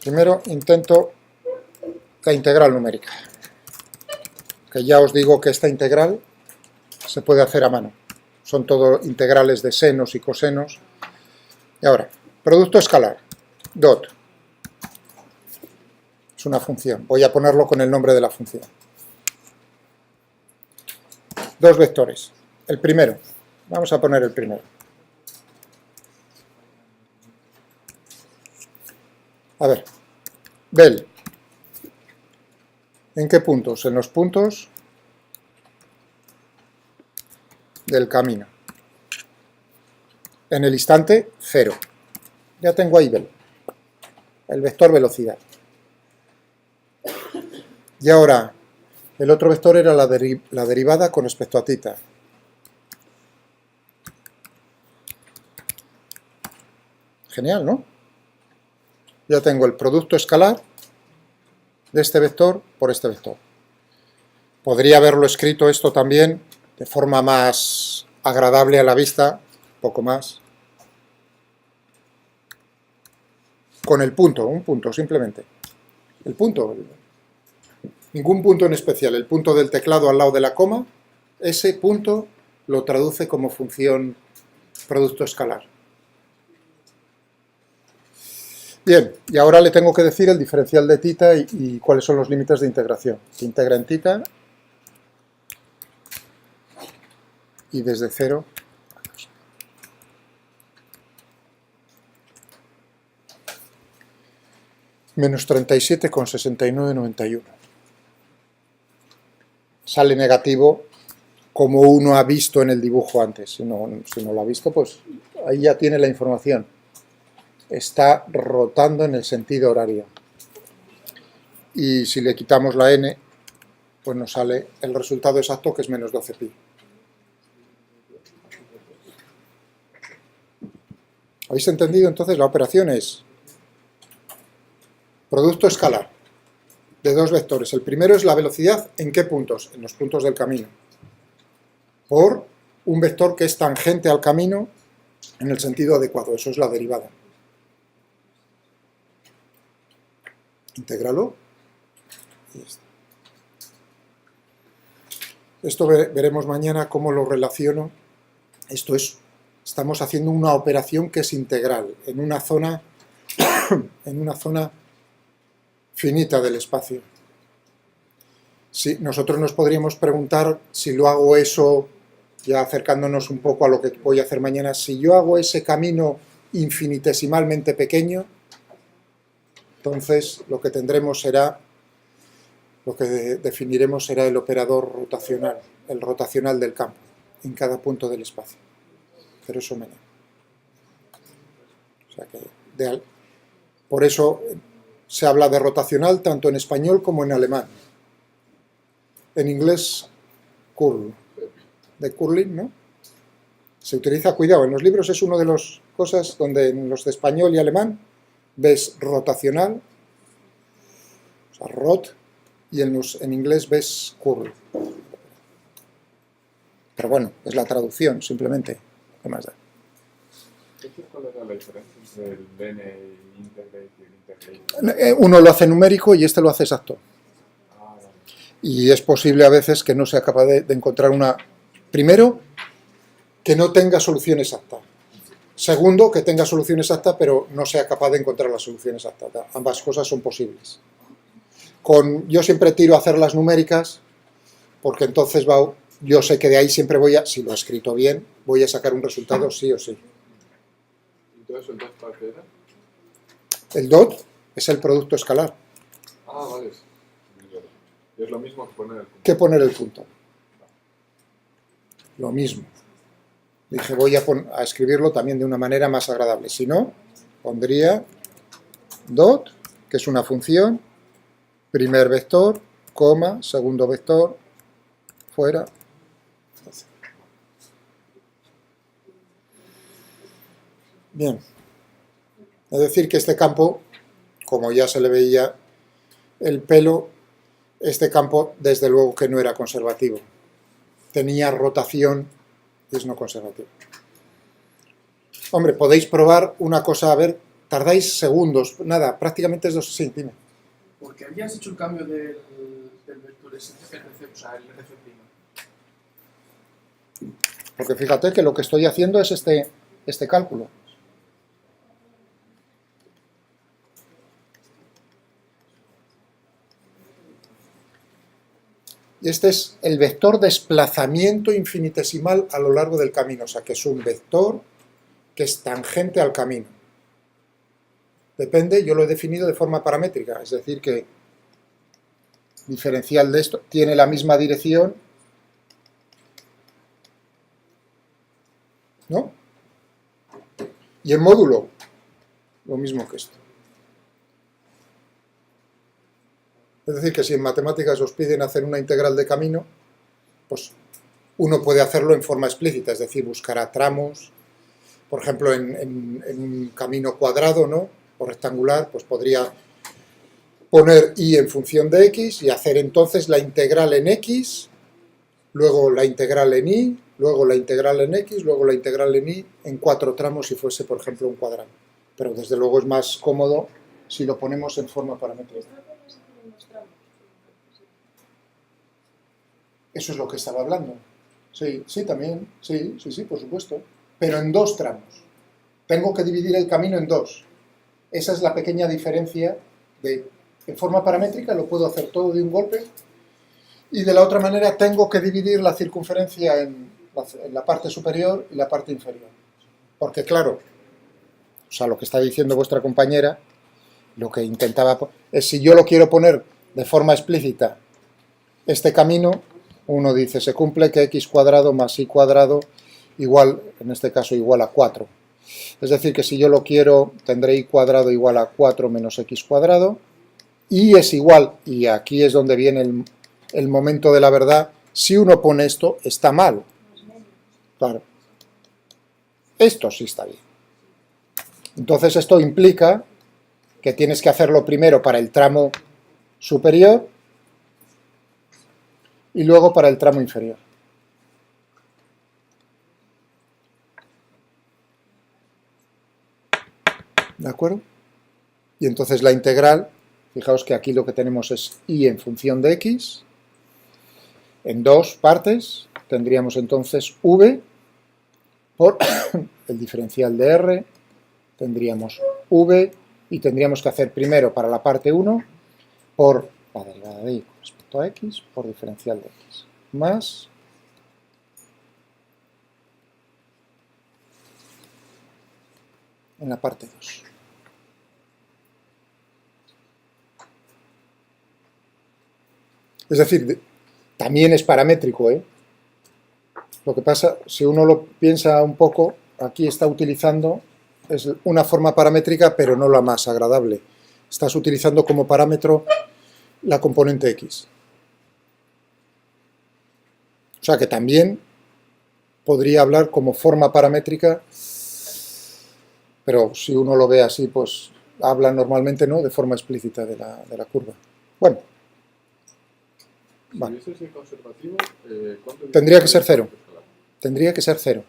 Primero intento la integral numérica, que ya os digo que esta integral se puede hacer a mano. Son todo integrales de senos y cosenos. Y ahora, producto escalar, dot. Es una función. Voy a ponerlo con el nombre de la función. Dos vectores. El primero. Vamos a poner el primero. A ver. Del. ¿En qué puntos? En los puntos del camino. En el instante 0. Ya tengo ahí Bel. El vector velocidad. Y ahora, el otro vector era la derivada con respecto a θ. Genial, ¿no? Ya tengo el producto escalar de este vector por este vector. Podría haberlo escrito esto también de forma más agradable a la vista, un poco más. Con el punto, un punto simplemente. El punto. Ningún punto en especial, el punto del teclado al lado de la coma, ese punto lo traduce como función producto escalar. Bien, y ahora le tengo que decir el diferencial de θ y cuáles son los límites de integración. Se integra en θ y desde 0 a 2. Menos 37,6991. Sale negativo como uno ha visto en el dibujo antes. Si no lo ha visto, pues ahí ya tiene la información. Está rotando en el sentido horario. Y si le quitamos la n, pues nos sale el resultado exacto, que es menos 12pi. ¿Habéis entendido? Entonces la operación es producto escalar de dos vectores. El primero es la velocidad, ¿en qué puntos? En los puntos del camino. Por un vector que es tangente al camino en el sentido adecuado. Eso es la derivada. Intégralo. Y está. Esto veremos mañana cómo lo relaciono. Esto es, estamos haciendo una operación que es integral en una zona finita del espacio. Sí, nosotros nos podríamos preguntar si lo hago eso, ya acercándonos un poco a lo que voy a hacer mañana, si yo hago ese camino infinitesimalmente pequeño, entonces lo que tendremos será, lo que definiremos será el operador rotacional, el rotacional del campo, en cada punto del espacio. Pero eso mañana. O sea que, por eso se habla de rotacional tanto en español como en alemán. En inglés, curl, de curling, ¿no? Se utiliza, cuidado, en los libros es una de las cosas donde en los de español y alemán ves rotacional, o sea, rot, y en inglés ves curl. Pero bueno, es la traducción, simplemente. ¿Qué más da? ¿Cuál era la diferencia entre el DN integrate y el integrate? Uno lo hace numérico y este lo hace exacto. Y es posible a veces que no sea capaz de encontrar una... Primero, que no tenga solución exacta. Segundo, que tenga solución exacta, pero no sea capaz de encontrar la solución exacta. Ambas cosas son posibles. Yo siempre tiro a hacer las numéricas, porque entonces yo sé que de ahí siempre si lo he escrito bien, voy a sacar un resultado sí o sí. Entonces, ¿el dot para qué era? El dot es el producto escalar. Ah, vale. Y es lo mismo que poner el punto. ¿Qué poner el punto? Lo mismo. Dije, voy a escribirlo también de una manera más agradable. Si no, pondría dot, que es una función, primer vector, coma, segundo vector, fuera. Bien. Es decir, que este campo, como ya se le veía el pelo, este campo desde luego que no era conservativo. Tenía rotación y es no conservativo. Hombre, podéis probar una cosa, a ver, tardáis segundos, nada, prácticamente es sí, dime. ¿Por qué habías hecho el cambio del vector RC, o sea, el RC'? Porque fíjate que lo que estoy haciendo es este cálculo. Y este es el vector desplazamiento infinitesimal a lo largo del camino, o sea, que es un vector que es tangente al camino. Depende, yo lo he definido de forma paramétrica, es decir, que diferencial de esto tiene la misma dirección, ¿no? Y en módulo, lo mismo que esto. Es decir, que si en matemáticas os piden hacer una integral de camino, pues uno puede hacerlo en forma explícita, es decir, buscará tramos, por ejemplo, en un camino cuadrado, ¿no? O rectangular, pues podría poner y en función de x y hacer entonces la integral en x, luego la integral en y, luego la integral en x, luego la integral en y, en 4 tramos si fuese, por ejemplo, un cuadrado. Pero desde luego es más cómodo si lo ponemos en forma paramétrica. Eso es lo que estaba hablando. Sí, sí, también, sí, por supuesto. Pero en 2 tramos. Tengo que dividir el camino en 2. Esa es la pequeña diferencia en forma paramétrica lo puedo hacer todo de un golpe y de la otra manera tengo que dividir la circunferencia en la parte superior y la parte inferior. Porque claro, o sea, lo que está diciendo vuestra compañera, lo que intentaba es si yo lo quiero poner de forma explícita, este camino, uno dice, se cumple que x cuadrado más y cuadrado igual, en este caso, igual a 4. Es decir, que si yo lo quiero, tendré y cuadrado igual a 4 menos x cuadrado, y es igual, y aquí es donde viene el momento de la verdad, si uno pone esto, está mal. Claro. Esto sí está bien. Entonces esto implica que tienes que hacerlo primero para el tramo superior y luego para el tramo inferior. ¿De acuerdo? Y entonces la integral, fijaos que aquí lo que tenemos es y en función de x, en 2 partes, tendríamos entonces v por el diferencial de r, tendríamos v y tendríamos que hacer primero para la parte 1 por la derivada de y con respecto a x por diferencial de x, más en la parte 2. Es decir, también es paramétrico, ¿eh? Lo que pasa, si uno lo piensa un poco, aquí está utilizando, es una forma paramétrica, pero no la más agradable. Estás utilizando como parámetro la componente x. O sea que también podría hablar como forma paramétrica, pero si uno lo ve así, pues habla normalmente, ¿no?, de forma explícita de la curva. Bueno. Vale. Si hubiese conservativo, tendría que ser 0. Tendría que ser 0.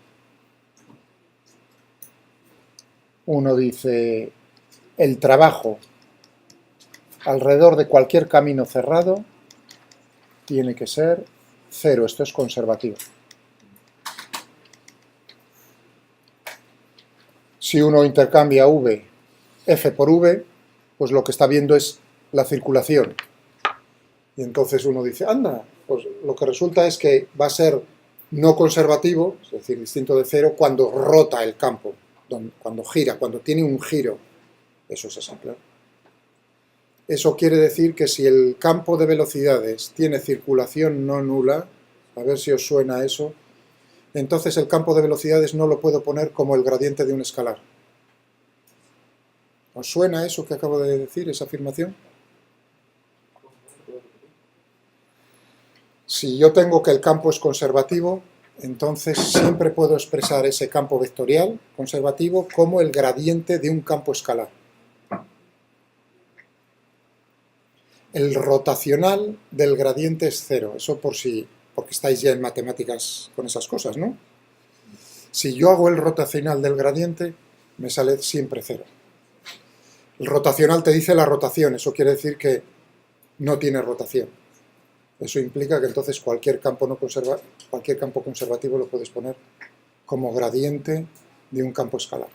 Uno dice, el trabajo alrededor de cualquier camino cerrado tiene que ser 0. Esto es conservativo. Si uno intercambia V, F por V, pues lo que está viendo es la circulación. Y entonces uno dice, anda, pues lo que resulta es que va a ser no conservativo, es decir, distinto de cero, cuando rota el campo, cuando gira, cuando tiene un giro. Eso es así, claro. Eso quiere decir que si el campo de velocidades tiene circulación no nula, a ver si os suena eso, entonces el campo de velocidades no lo puedo poner como el gradiente de un escalar. ¿Os suena eso que acabo de decir, esa afirmación? Si yo tengo que el campo es conservativo, entonces siempre puedo expresar ese campo vectorial conservativo como el gradiente de un campo escalar. El rotacional del gradiente es cero, eso porque estáis ya en matemáticas con esas cosas, ¿no? Si yo hago el rotacional del gradiente, me sale siempre cero. El rotacional te dice la rotación, eso quiere decir que no tiene rotación. Eso implica que entonces cualquier campo conservativo lo puedes poner como gradiente de un campo escalar.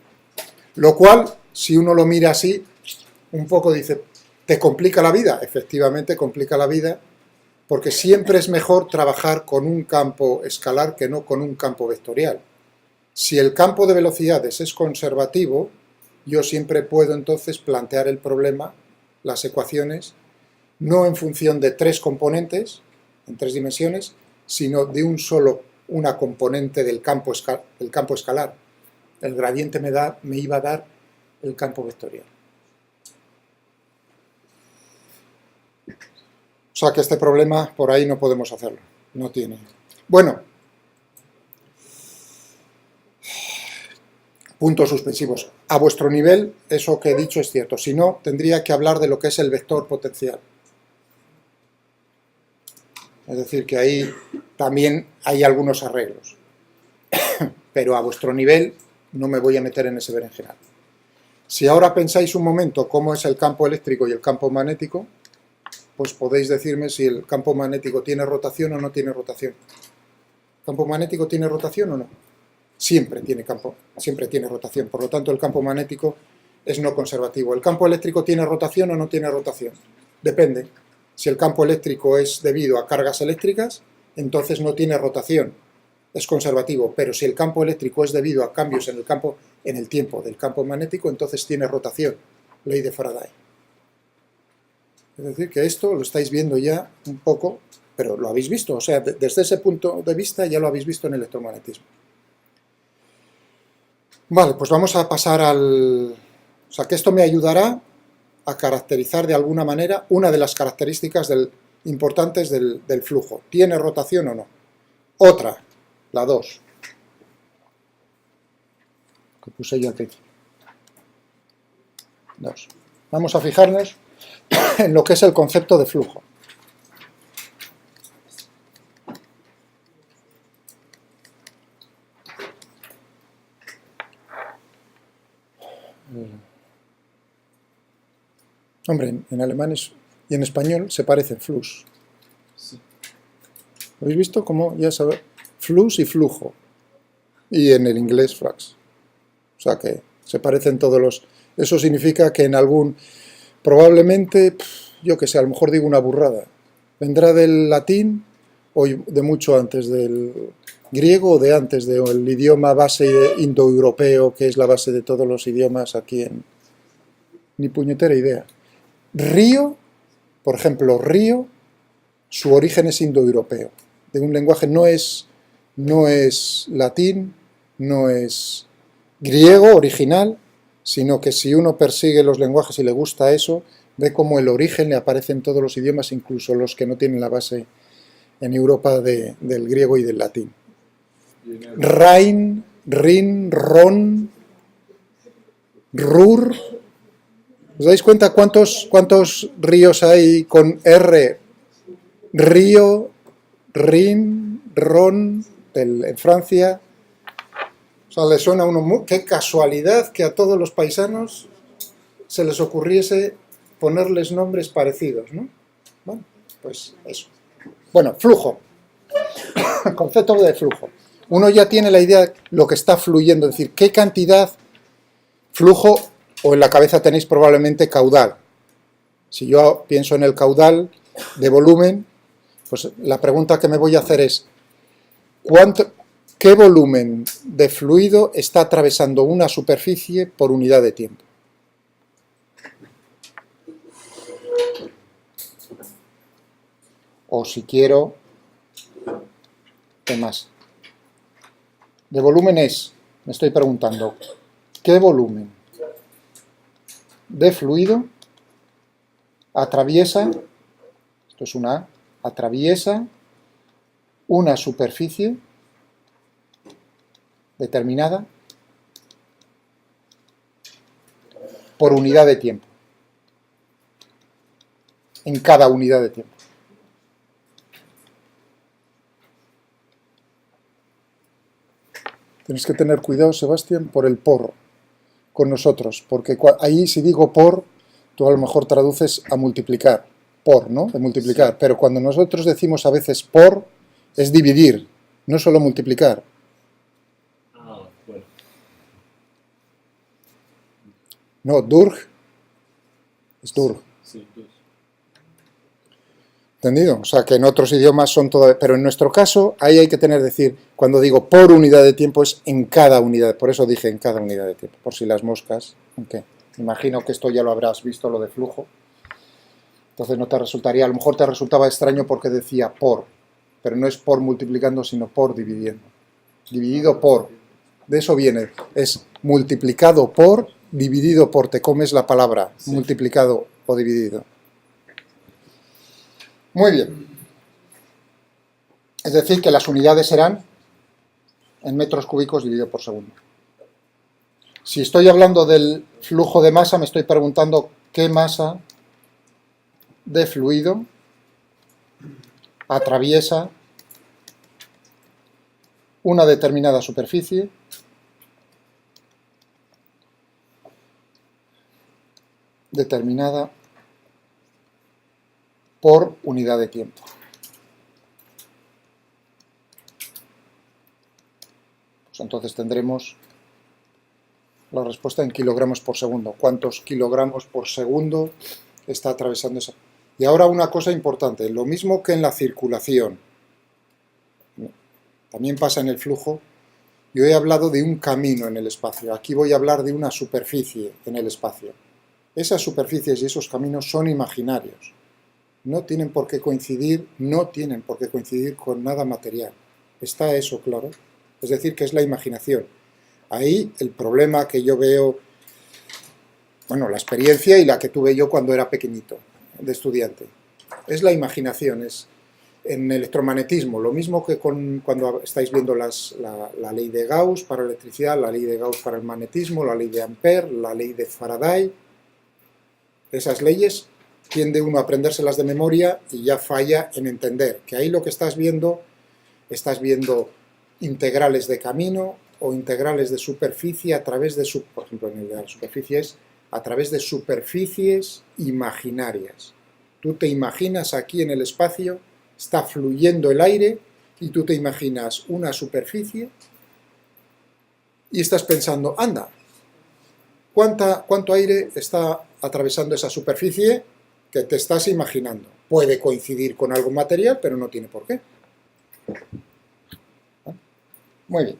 Lo cual, si uno lo mira así, un poco dice, ¿te complica la vida? Efectivamente complica la vida, porque siempre es mejor trabajar con un campo escalar que no con un campo vectorial. Si el campo de velocidades es conservativo, yo siempre puedo entonces plantear el problema, las ecuaciones, no en función de tres componentes, en tres dimensiones, sino de una componente del campo escalar. El gradiente me iba a dar el campo vectorial. O sea que este problema por ahí no podemos hacerlo, no tiene. Bueno, puntos suspensivos. A vuestro nivel, eso que he dicho es cierto. Si no, tendría que hablar de lo que es el vector potencial. Es decir, que ahí también hay algunos arreglos. Pero a vuestro nivel no me voy a meter en ese berenjenal. Si ahora pensáis un momento cómo es el campo eléctrico y el campo magnético, pues podéis decirme si el campo magnético tiene rotación o no tiene rotación. ¿El campo magnético tiene rotación o no? Siempre tiene rotación, por lo tanto el campo magnético es no conservativo. ¿El campo eléctrico tiene rotación o no tiene rotación? Depende. Si el campo eléctrico es debido a cargas eléctricas, entonces no tiene rotación, es conservativo, pero si el campo eléctrico es debido a cambios en el tiempo del campo magnético, entonces tiene rotación, ley de Faraday. Es decir, que esto lo estáis viendo ya un poco, pero lo habéis visto, o sea, desde ese punto de vista ya lo habéis visto en el electromagnetismo. Vale, pues vamos a pasar o sea, que esto me ayudará a caracterizar de alguna manera una de las características importantes del flujo. ¿Tiene rotación o no? Otra, la 2, que puse yo al principio. 2. Vamos a fijarnos en lo que es el concepto de flujo. Hombre, en alemán y en español se parecen flux. Sí. ¿Habéis visto cómo ya sabéis? Flux y flujo. Y en el inglés flux. O sea que se parecen todos los... Eso significa que probablemente, yo que sé, a lo mejor digo una burrada. Vendrá del latín o de mucho antes del griego o de antes del idioma base indoeuropeo, que es la base de todos los idiomas aquí en... Ni puñetera idea. Río, por ejemplo, río, su origen es indoeuropeo. De un lenguaje no es latín, no es griego original, sino que si uno persigue los lenguajes y le gusta eso, ve cómo el origen le aparece en todos los idiomas, incluso los que no tienen la base en Europa del griego y del latín. Rhein, Rin, Ron, Ruhr. ¿Os dais cuenta cuántos ríos hay con R? Río, Rin, Ron, en Francia. O sea, le suena a uno, qué casualidad que a todos los paisanos se les ocurriese ponerles nombres parecidos, ¿no? Bueno, pues eso. Bueno, flujo. El concepto de flujo. Uno ya tiene la idea de lo que está fluyendo, es decir, qué cantidad Flujo, o en la cabeza tenéis probablemente caudal. Si yo pienso en el caudal de volumen, pues la pregunta que me voy a hacer es, ¿qué volumen de fluido está atravesando una superficie por unidad de tiempo? O si quiero, ¿qué más? De volumen es, me estoy preguntando, ¿qué volumen de fluido atraviesa, esto es una A, atraviesa una superficie determinada por unidad de tiempo, en cada unidad de tiempo? Tienes que tener cuidado, Sebastián, por el por con nosotros, porque ahí si digo por, tú a lo mejor traduces a multiplicar, por, ¿no? De multiplicar, sí. Pero cuando nosotros decimos a veces por, es dividir, no solo multiplicar. Ah, bueno. No, durg es durg. Sí, durg. ¿Entendido? O sea, que en otros idiomas son todo... Pero en nuestro caso, ahí hay que tener, decir, cuando digo por unidad de tiempo, es en cada unidad. Por eso dije en cada unidad de tiempo. Por si las moscas... ¿Qué? Imagino que esto ya lo habrás visto, lo de flujo. Entonces no te resultaría... A lo mejor te resultaba extraño porque decía por. Pero no es por multiplicando, sino por dividiendo. Dividido por. De eso viene. Es multiplicado por, dividido por. Te comes la palabra. Sí. Multiplicado o dividido. Muy bien. Es decir, que las unidades serán en metros cúbicos dividido por segundo. Si estoy hablando del flujo de masa, me estoy preguntando qué masa de fluido atraviesa una determinada superficie determinada por unidad de tiempo. Pues entonces tendremos la respuesta en kilogramos por segundo. ¿Cuántos kilogramos por segundo está atravesando esa? Y ahora una cosa importante, lo mismo que en la circulación, también pasa en el flujo. Yo he hablado de un camino en el espacio, aquí voy a hablar de una superficie en el espacio. Esas superficies y esos caminos son imaginarios. No tienen por qué coincidir, con nada material. ¿Está eso claro? Es decir, que es la imaginación. Ahí el problema que yo veo, bueno, la experiencia y la que tuve yo cuando era pequeñito, de estudiante, es la imaginación, es en electromagnetismo, lo mismo que cuando estáis viendo la ley de Gauss para la electricidad, la ley de Gauss para el magnetismo, la ley de Ampère, la ley de Faraday. Esas leyes tiende uno a aprendérselas de memoria y ya falla en entender que ahí lo que estás viendo integrales de camino o integrales de superficie a través de, por ejemplo, en el de las superficies, a través de superficies imaginarias. Tú te imaginas aquí en el espacio, está fluyendo el aire y tú te imaginas una superficie y estás pensando, anda, ¿cuánto aire está atravesando esa superficie que te estás imaginando? Puede coincidir con algo material, pero no tiene por qué. Muy bien.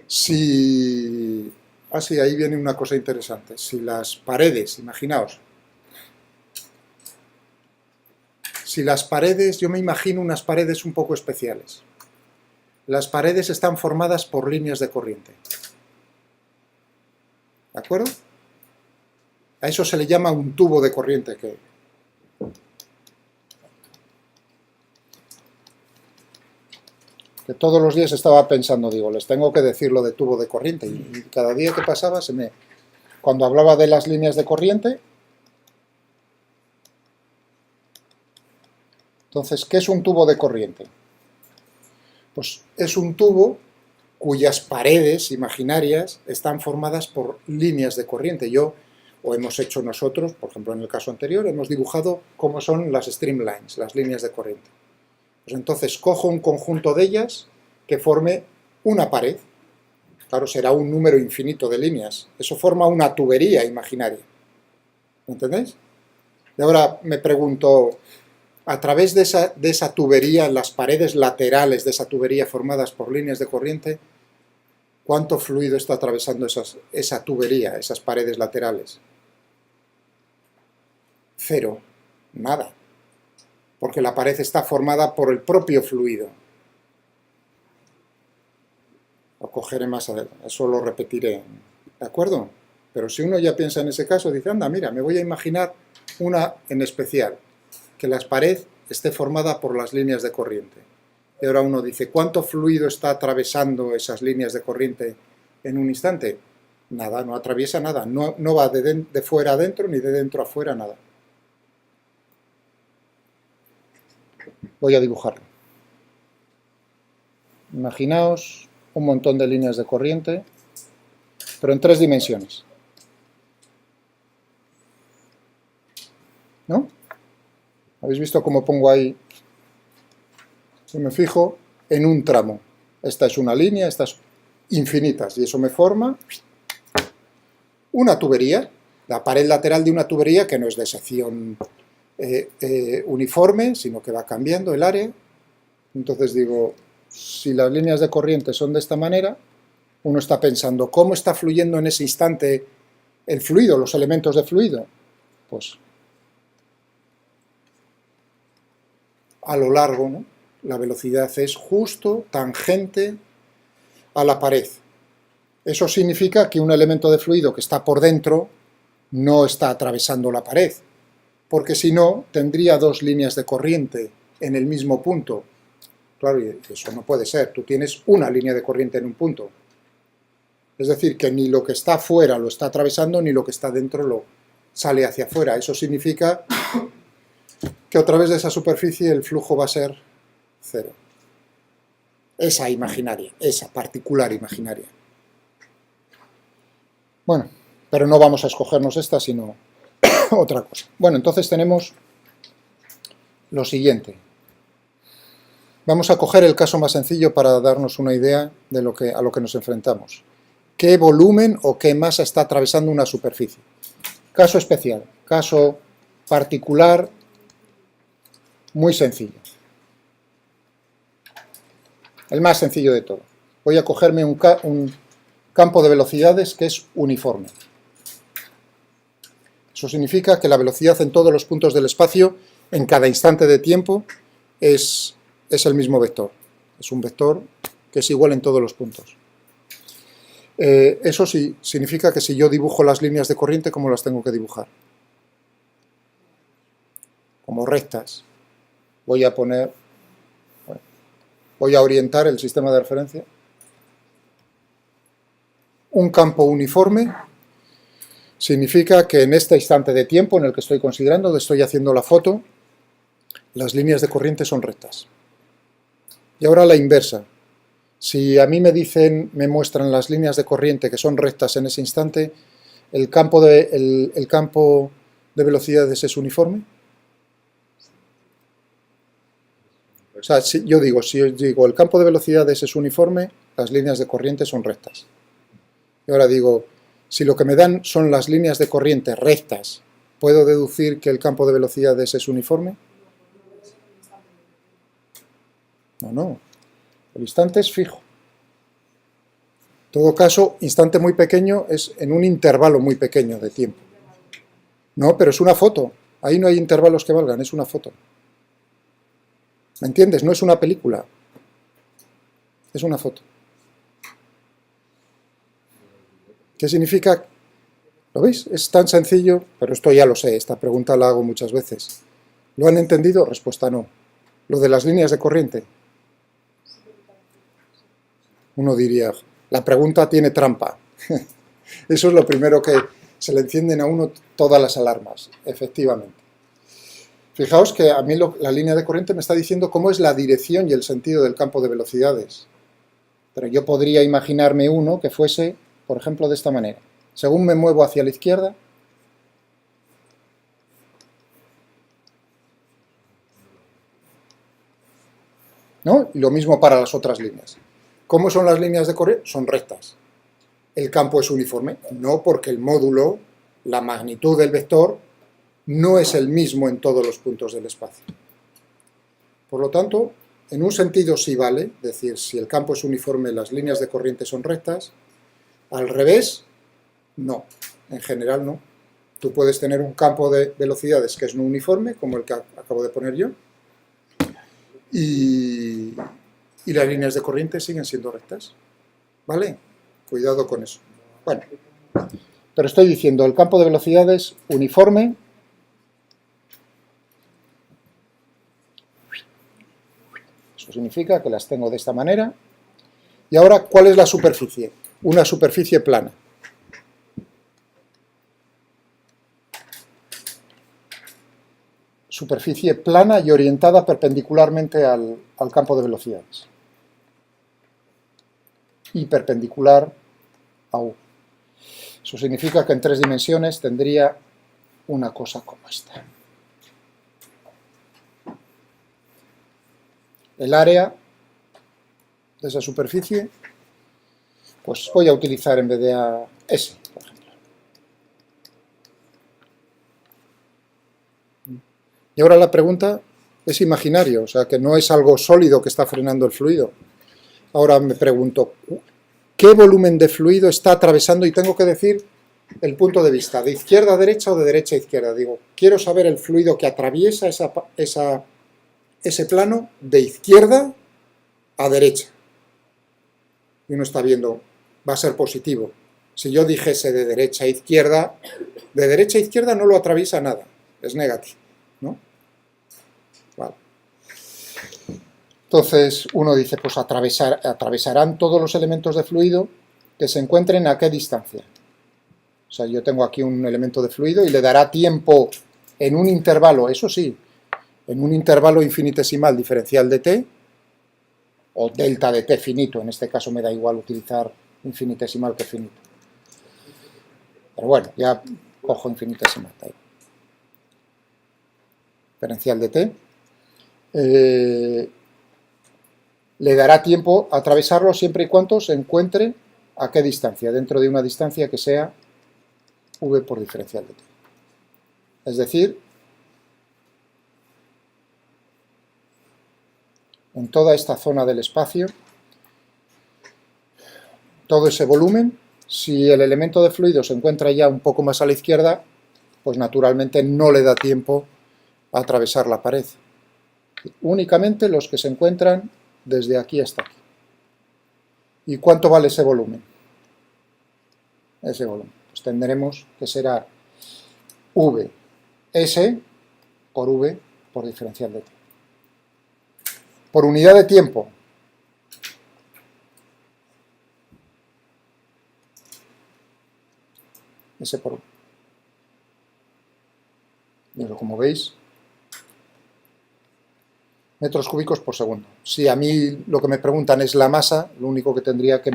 Sí, ahí viene una cosa interesante. Si las paredes, imaginaos, si las paredes, yo me imagino unas paredes un poco especiales. Las paredes están formadas por líneas de corriente. ¿De acuerdo? A eso se le llama un tubo de corriente. Que todos los días estaba pensando, digo, les tengo que decir lo de tubo de corriente. Y cada día que pasaba, cuando hablaba de las líneas de corriente, entonces, ¿qué es un tubo de corriente? Pues es un tubo cuyas paredes imaginarias están formadas por líneas de corriente. O hemos hecho nosotros, por ejemplo en el caso anterior, hemos dibujado cómo son las streamlines, las líneas de corriente. Pues entonces cojo un conjunto de ellas que forme una pared. Claro, será un número infinito de líneas. Eso forma una tubería imaginaria. ¿Me entendéis? Y ahora me pregunto, a través de esa tubería, las paredes laterales de esa tubería formadas por líneas de corriente, ¿cuánto fluido está atravesando esa tubería, esas paredes laterales? Cero, nada, porque la pared está formada por el propio fluido. Lo cogeré más adelante, eso lo repetiré, ¿de acuerdo? Pero si uno ya piensa en ese caso, dice, anda, mira, me voy a imaginar una en especial, que la pared esté formada por las líneas de corriente. Y ahora uno dice, ¿cuánto fluido está atravesando esas líneas de corriente en un instante? Nada, no atraviesa nada, no va de fuera adentro ni de dentro a fuera, nada. Voy a dibujarlo. Imaginaos un montón de líneas de corriente, pero en 3 dimensiones. ¿No? ¿Habéis visto cómo pongo ahí? Si me fijo en un tramo. Esta es una línea, estas infinitas, y eso me forma una tubería, la pared lateral de una tubería que no es de sección uniforme, sino que va cambiando el área. Entonces digo, si las líneas de corriente son de esta manera, uno está pensando, ¿cómo está fluyendo en ese instante el fluido, los elementos de fluido? Pues a lo largo, ¿no? La velocidad es justo tangente a la pared. Eso significa que un elemento de fluido que está por dentro no está atravesando la pared, porque si no, tendría 2 líneas de corriente en el mismo punto. Claro, y eso no puede ser. Tú tienes una línea de corriente en un punto. Es decir, que ni lo que está afuera lo está atravesando, ni lo que está dentro lo sale hacia afuera. Eso significa que a través de esa superficie el flujo va a ser cero. Esa imaginaria, esa particular imaginaria. Bueno, pero no vamos a escogernos esta, sino otra cosa. Bueno, entonces tenemos lo siguiente. Vamos a coger el caso más sencillo para darnos una idea de a lo que nos enfrentamos. ¿Qué volumen o qué masa está atravesando una superficie? Caso especial, caso particular, muy sencillo. El más sencillo de todo. Voy a cogerme un campo de velocidades que es uniforme. Eso significa que la velocidad en todos los puntos del espacio, en cada instante de tiempo, es el mismo vector. Es un vector que es igual en todos los puntos. Eso sí, significa que si yo dibujo las líneas de corriente, ¿cómo las tengo que dibujar? Como rectas. Voy a orientar el sistema de referencia. Un campo uniforme significa que en este instante de tiempo en el que estoy considerando, estoy haciendo la foto, las líneas de corriente son rectas. Y ahora la inversa. Si a mí me muestran las líneas de corriente que son rectas en ese instante, ¿el campo de velocidades es uniforme? O sea, si yo digo el campo de velocidades es uniforme, las líneas de corriente son rectas. Y ahora digo, si lo que me dan son las líneas de corriente rectas, ¿puedo deducir que el campo de velocidades es uniforme? No. El instante es fijo. En todo caso, instante muy pequeño es en un intervalo muy pequeño de tiempo. No, pero es una foto. Ahí no hay intervalos que valgan, es una foto. ¿Me entiendes? No es una película. Es una foto. ¿Qué significa? ¿Lo veis? Es tan sencillo, pero esto ya lo sé, esta pregunta la hago muchas veces. ¿Lo han entendido? Respuesta no. Lo de las líneas de corriente. Uno diría, la pregunta tiene trampa. Eso es lo primero que se le encienden a uno todas las alarmas, efectivamente. Fijaos que a mí la línea de corriente me está diciendo cómo es la dirección y el sentido del campo de velocidades. Pero yo podría imaginarme uno que fuese, por ejemplo, de esta manera. Según me muevo hacia la izquierda, ¿no? Y lo mismo para las otras líneas. ¿Cómo son las líneas de corriente? Son rectas. el campo es uniforme. No, porque el módulo, la magnitud del vector, no es el mismo en todos los puntos del espacio. Por lo tanto, en un sentido sí vale, es decir, si el campo es uniforme, las líneas de corriente son rectas. Al revés, no. En general, no. Tú puedes tener un campo de velocidades que es no uniforme, como el que acabo de poner yo, y las líneas de corriente siguen siendo rectas. ¿Vale? Cuidado con eso. Bueno, pero estoy diciendo, el campo de velocidades uniforme, eso significa que las tengo de esta manera. Y ahora, ¿cuál es la superficie? Una superficie plana. Superficie plana y orientada perpendicularmente al campo de velocidades. Y perpendicular a U. Eso significa que en 3 dimensiones tendría una cosa como esta. El área de esa superficie, pues voy a utilizar en vez de S, por ejemplo. Y ahora la pregunta es imaginario, o sea que no es algo sólido que está frenando el fluido. Ahora me pregunto, ¿qué volumen de fluido está atravesando? Y tengo que decir el punto de vista, de izquierda a derecha o de derecha a izquierda. Digo, quiero saber el fluido que atraviesa ese plano de izquierda a derecha. Y uno está viendo, va a ser positivo. Si yo dijese de derecha a izquierda no lo atraviesa nada, es negativo, ¿no? Vale. Entonces uno dice, pues atravesarán todos los elementos de fluido que se encuentren a qué distancia. O sea, yo tengo aquí un elemento de fluido y le dará tiempo en un intervalo, eso sí, en un intervalo infinitesimal diferencial de t, o delta de t finito, en este caso me da igual utilizar infinitesimal que finito. Pero bueno, ya cojo infinitesimal. Diferencial de t. Le dará tiempo a atravesarlo siempre y cuando se encuentre a qué distancia, dentro de una distancia que sea v por diferencial de t. Es decir, en toda esta zona del espacio, todo ese volumen, si el elemento de fluido se encuentra ya un poco más a la izquierda, pues naturalmente no le da tiempo a atravesar la pared. Únicamente los que se encuentran desde aquí hasta aquí. ¿Y cuánto vale ese volumen? Ese volumen. Pues tendremos que será Vs por V por diferencial de t. Por unidad de tiempo. S por V. Y como veis, metros cúbicos por segundo. Si a mí lo que me preguntan es la masa, lo único que tendría que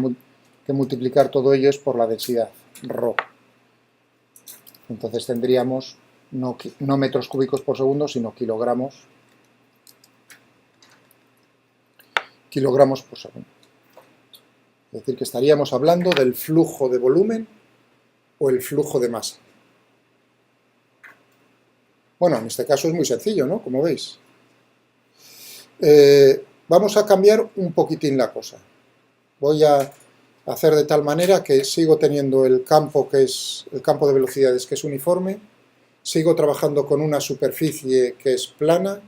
multiplicar todo ello es por la densidad, ρ. Entonces tendríamos no metros cúbicos por segundo, sino kilogramos por segundo. Es decir, que estaríamos hablando del flujo de volumen o el flujo de masa. Bueno, en este caso es muy sencillo, ¿no? Como veis. Vamos a cambiar un poquitín la cosa. Voy a hacer de tal manera que sigo teniendo el campo de velocidades que es uniforme, sigo trabajando con una superficie que es plana,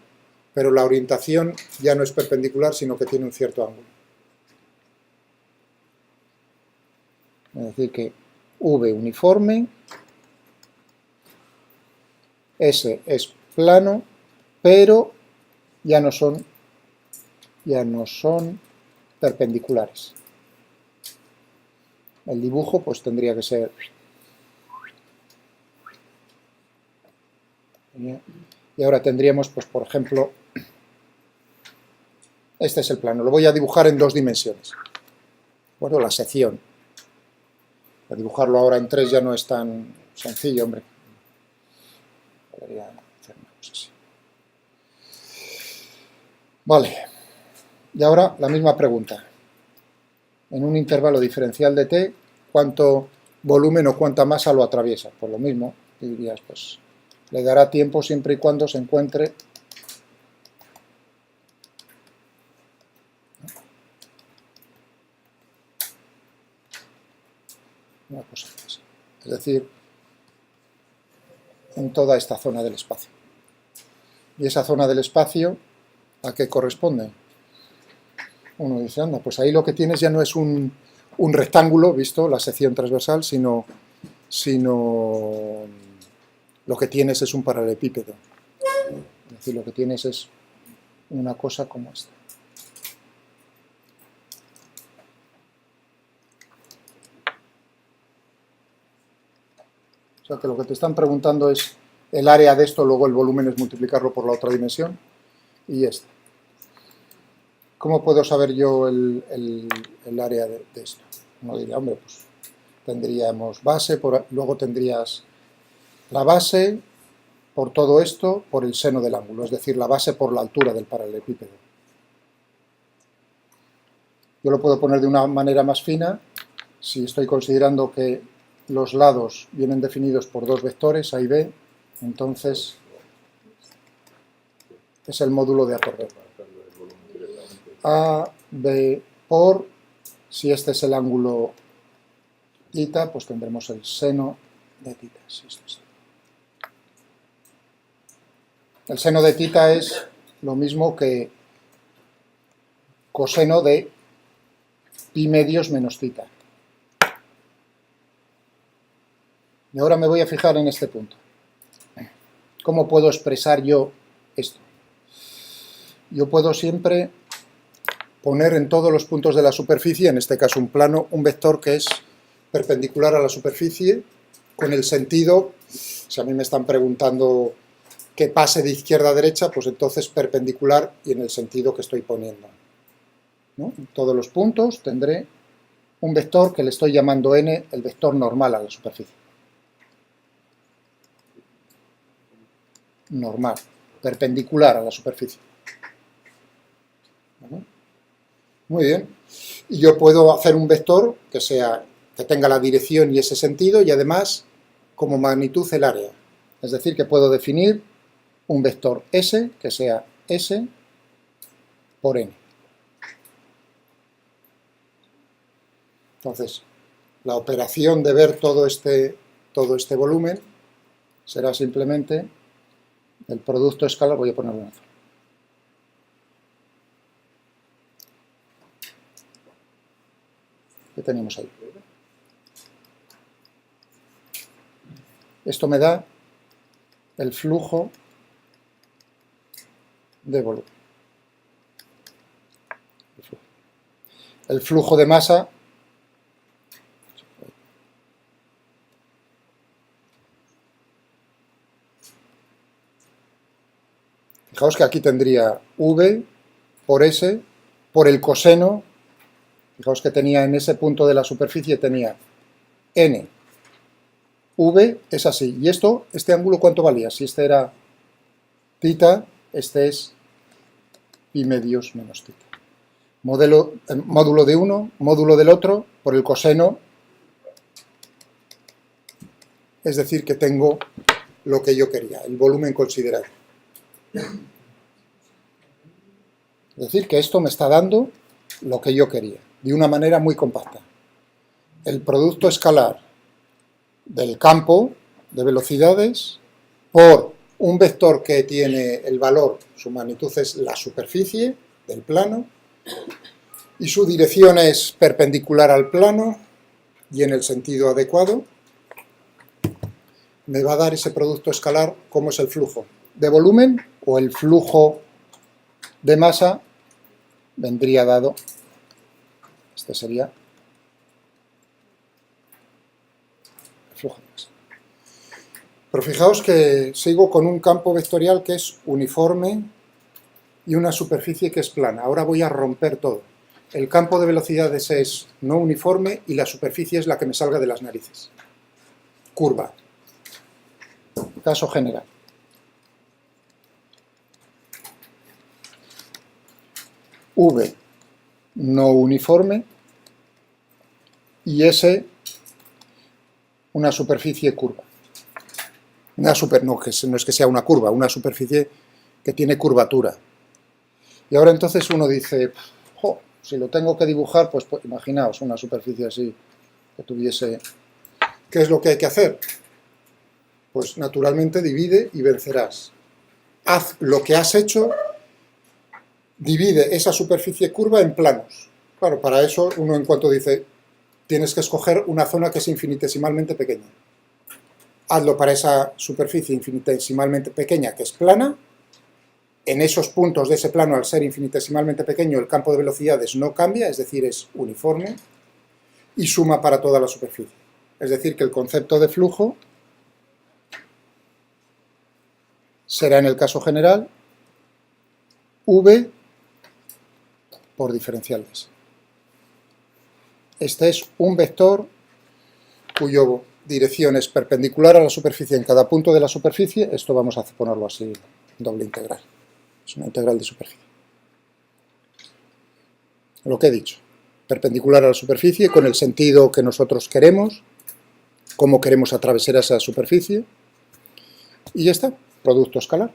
pero la orientación ya no es perpendicular, sino que tiene un cierto ángulo. Es decir que V uniforme, S es plano, pero ya no son perpendiculares. El dibujo pues tendría que ser... Y ahora tendríamos, pues por ejemplo, este es el plano. Lo voy a dibujar en 2 dimensiones. Bueno, la sección. Para dibujarlo ahora en 3 ya no es tan sencillo, hombre. Podría hacer una cosa así. Vale. Y ahora la misma pregunta. En un intervalo diferencial de t, cuánto volumen o cuánta masa lo atraviesa. Por lo mismo, dirías, pues le dará tiempo siempre y cuando se encuentre una cosa así. Es decir, en toda esta zona del espacio. Y esa zona del espacio, ¿a qué corresponde? Uno dice, anda, pues ahí lo que tienes ya no es un rectángulo, visto la sección transversal, sino lo que tienes es un paralelepípedo. Es decir, lo que tienes es una cosa como esta. O sea que lo que te están preguntando es el área de esto, luego el volumen es multiplicarlo por la otra dimensión y esta. ¿Cómo puedo saber yo el área de esto? Uno diría, hombre, pues tendríamos base, luego tendrías la base por todo esto, por el seno del ángulo, es decir, la base por la altura del paralelepípedo. Yo lo puedo poner de una manera más fina, si estoy considerando que los lados vienen definidos por dos vectores, A y B, entonces es el módulo de A por B. A, B por, si este es el ángulo θ, pues tendremos el seno de θ. El seno de θ es lo mismo que coseno de pi medios menos θ. Y ahora me voy a fijar en este punto. ¿Cómo puedo expresar yo esto? Yo puedo siempre poner en todos los puntos de la superficie, en este caso un plano, un vector que es perpendicular a la superficie, con el sentido, si a mí me están preguntando que pase de izquierda a derecha, pues entonces perpendicular y en el sentido que estoy poniendo, ¿no? En todos los puntos tendré un vector que le estoy llamando n, el vector normal a la superficie. Normal, perpendicular a la superficie. ¿Vale? Muy bien. Y yo puedo hacer un vector que tenga la dirección y ese sentido y además como magnitud el área. Es decir, que puedo definir un vector S que sea S por n. Entonces, la operación de ver todo este volumen será simplemente el producto escalar, voy a ponerlo en azul. ¿Qué tenemos ahí? Esto me da el flujo de volumen. El flujo de masa fijaos que aquí tendría V por S por el coseno. Fijaos que tenía en ese punto de la superficie tenía N. V es así. ¿Y este ángulo cuánto valía? Si este era θ, este es pi medios menos θ. Módulo de uno, módulo del otro, por el coseno. Es decir, que tengo lo que yo quería, el volumen considerado. Es decir, que esto me está dando lo que yo quería, de una manera muy compacta. El producto escalar del campo de velocidades por un vector que tiene el valor, su magnitud es la superficie del plano, y su dirección es perpendicular al plano y en el sentido adecuado, me va a dar ese producto escalar. ¿Cómo es el flujo de volumen o el flujo de masa? Vendría dado, este sería el flujo de masa. Pero fijaos que sigo con un campo vectorial que es uniforme y una superficie que es plana. Ahora voy a romper todo. El campo de velocidades es no uniforme y la superficie es la que me salga de las narices. Curva. Caso general. V no uniforme y S una superficie curva. No es que sea una curva, una superficie que tiene curvatura. Y ahora entonces uno dice, jo, si lo tengo que dibujar, pues imaginaos una superficie así, que tuviese... ¿Qué es lo que hay que hacer? Pues naturalmente divide y vencerás. Haz lo que has hecho, divide esa superficie curva en planos. Claro, para eso uno en cuanto dice, tienes que escoger una zona que es infinitesimalmente pequeña. Hazlo para esa superficie infinitesimalmente pequeña que es plana. En esos puntos de ese plano, al ser infinitesimalmente pequeño, el campo de velocidades no cambia, es decir, es uniforme, y suma para toda la superficie. Es decir, que el concepto de flujo será, en el caso general, V por diferencial de S. Este es un vector cuya dirección es perpendicular a la superficie en cada punto de la superficie. Esto vamos a ponerlo así, doble integral. Es una integral de superficie. Lo que he dicho, perpendicular a la superficie con el sentido que nosotros queremos, cómo queremos atravesar esa superficie, y ya está, producto escalar.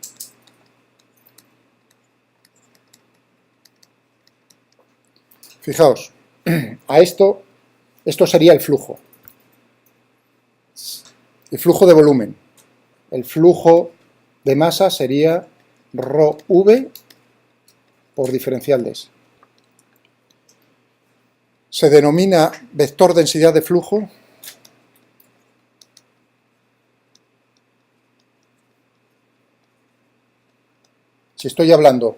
Fijaos, a esto sería el flujo de volumen. El flujo de masa sería ρv por diferencial de S. Se denomina vector densidad de flujo si estoy hablando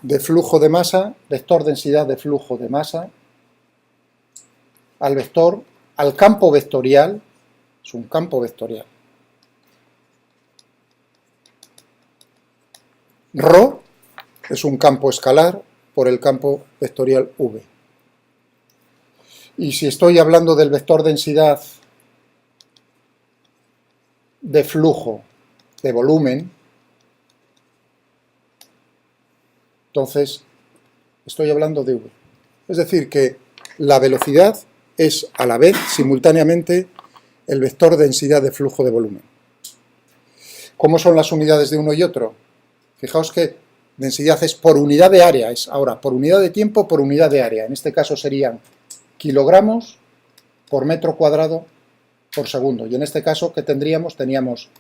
de flujo de masa, vector densidad de flujo de masa, al campo vectorial, es un campo vectorial. Rho es un campo escalar por el campo vectorial V. Y si estoy hablando del vector densidad de flujo de volumen, entonces estoy hablando de V. Es decir, que la velocidad es a la vez, simultáneamente, el vector densidad de flujo de volumen. ¿Cómo son las unidades de uno y otro? Fijaos que densidad es por unidad de área, es ahora por unidad de tiempo por unidad de área. En este caso serían kilogramos por metro cuadrado por segundo. Y en este caso, ¿qué tendríamos? Teníamos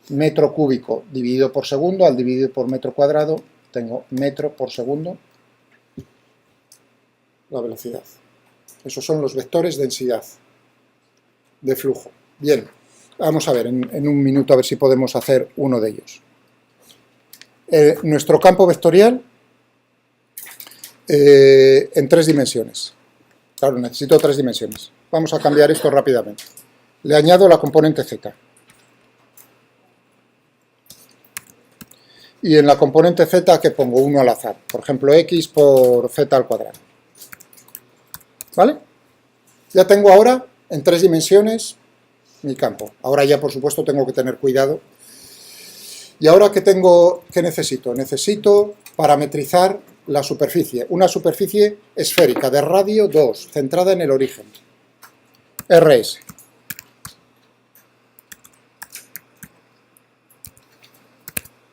metro cúbico dividido por segundo, al dividir por metro cuadrado, tengo metro por segundo, la velocidad. Esos son los vectores densidad de flujo. Bien, vamos a ver en un minuto a ver si podemos hacer uno de ellos. Nuestro campo vectorial en 3 dimensiones. Claro, necesito 3 dimensiones. Vamos a cambiar esto rápidamente. Le añado la componente z. Y en la componente z, ¿qué pongo? 1 al azar. Por ejemplo, x por z al cuadrado. ¿Vale? Ya tengo ahora, en 3 dimensiones, mi campo. Ahora ya, por supuesto, tengo que tener cuidado. ¿Y ahora qué necesito? Necesito parametrizar la superficie. Una superficie esférica de radio 2, centrada en el origen. RS.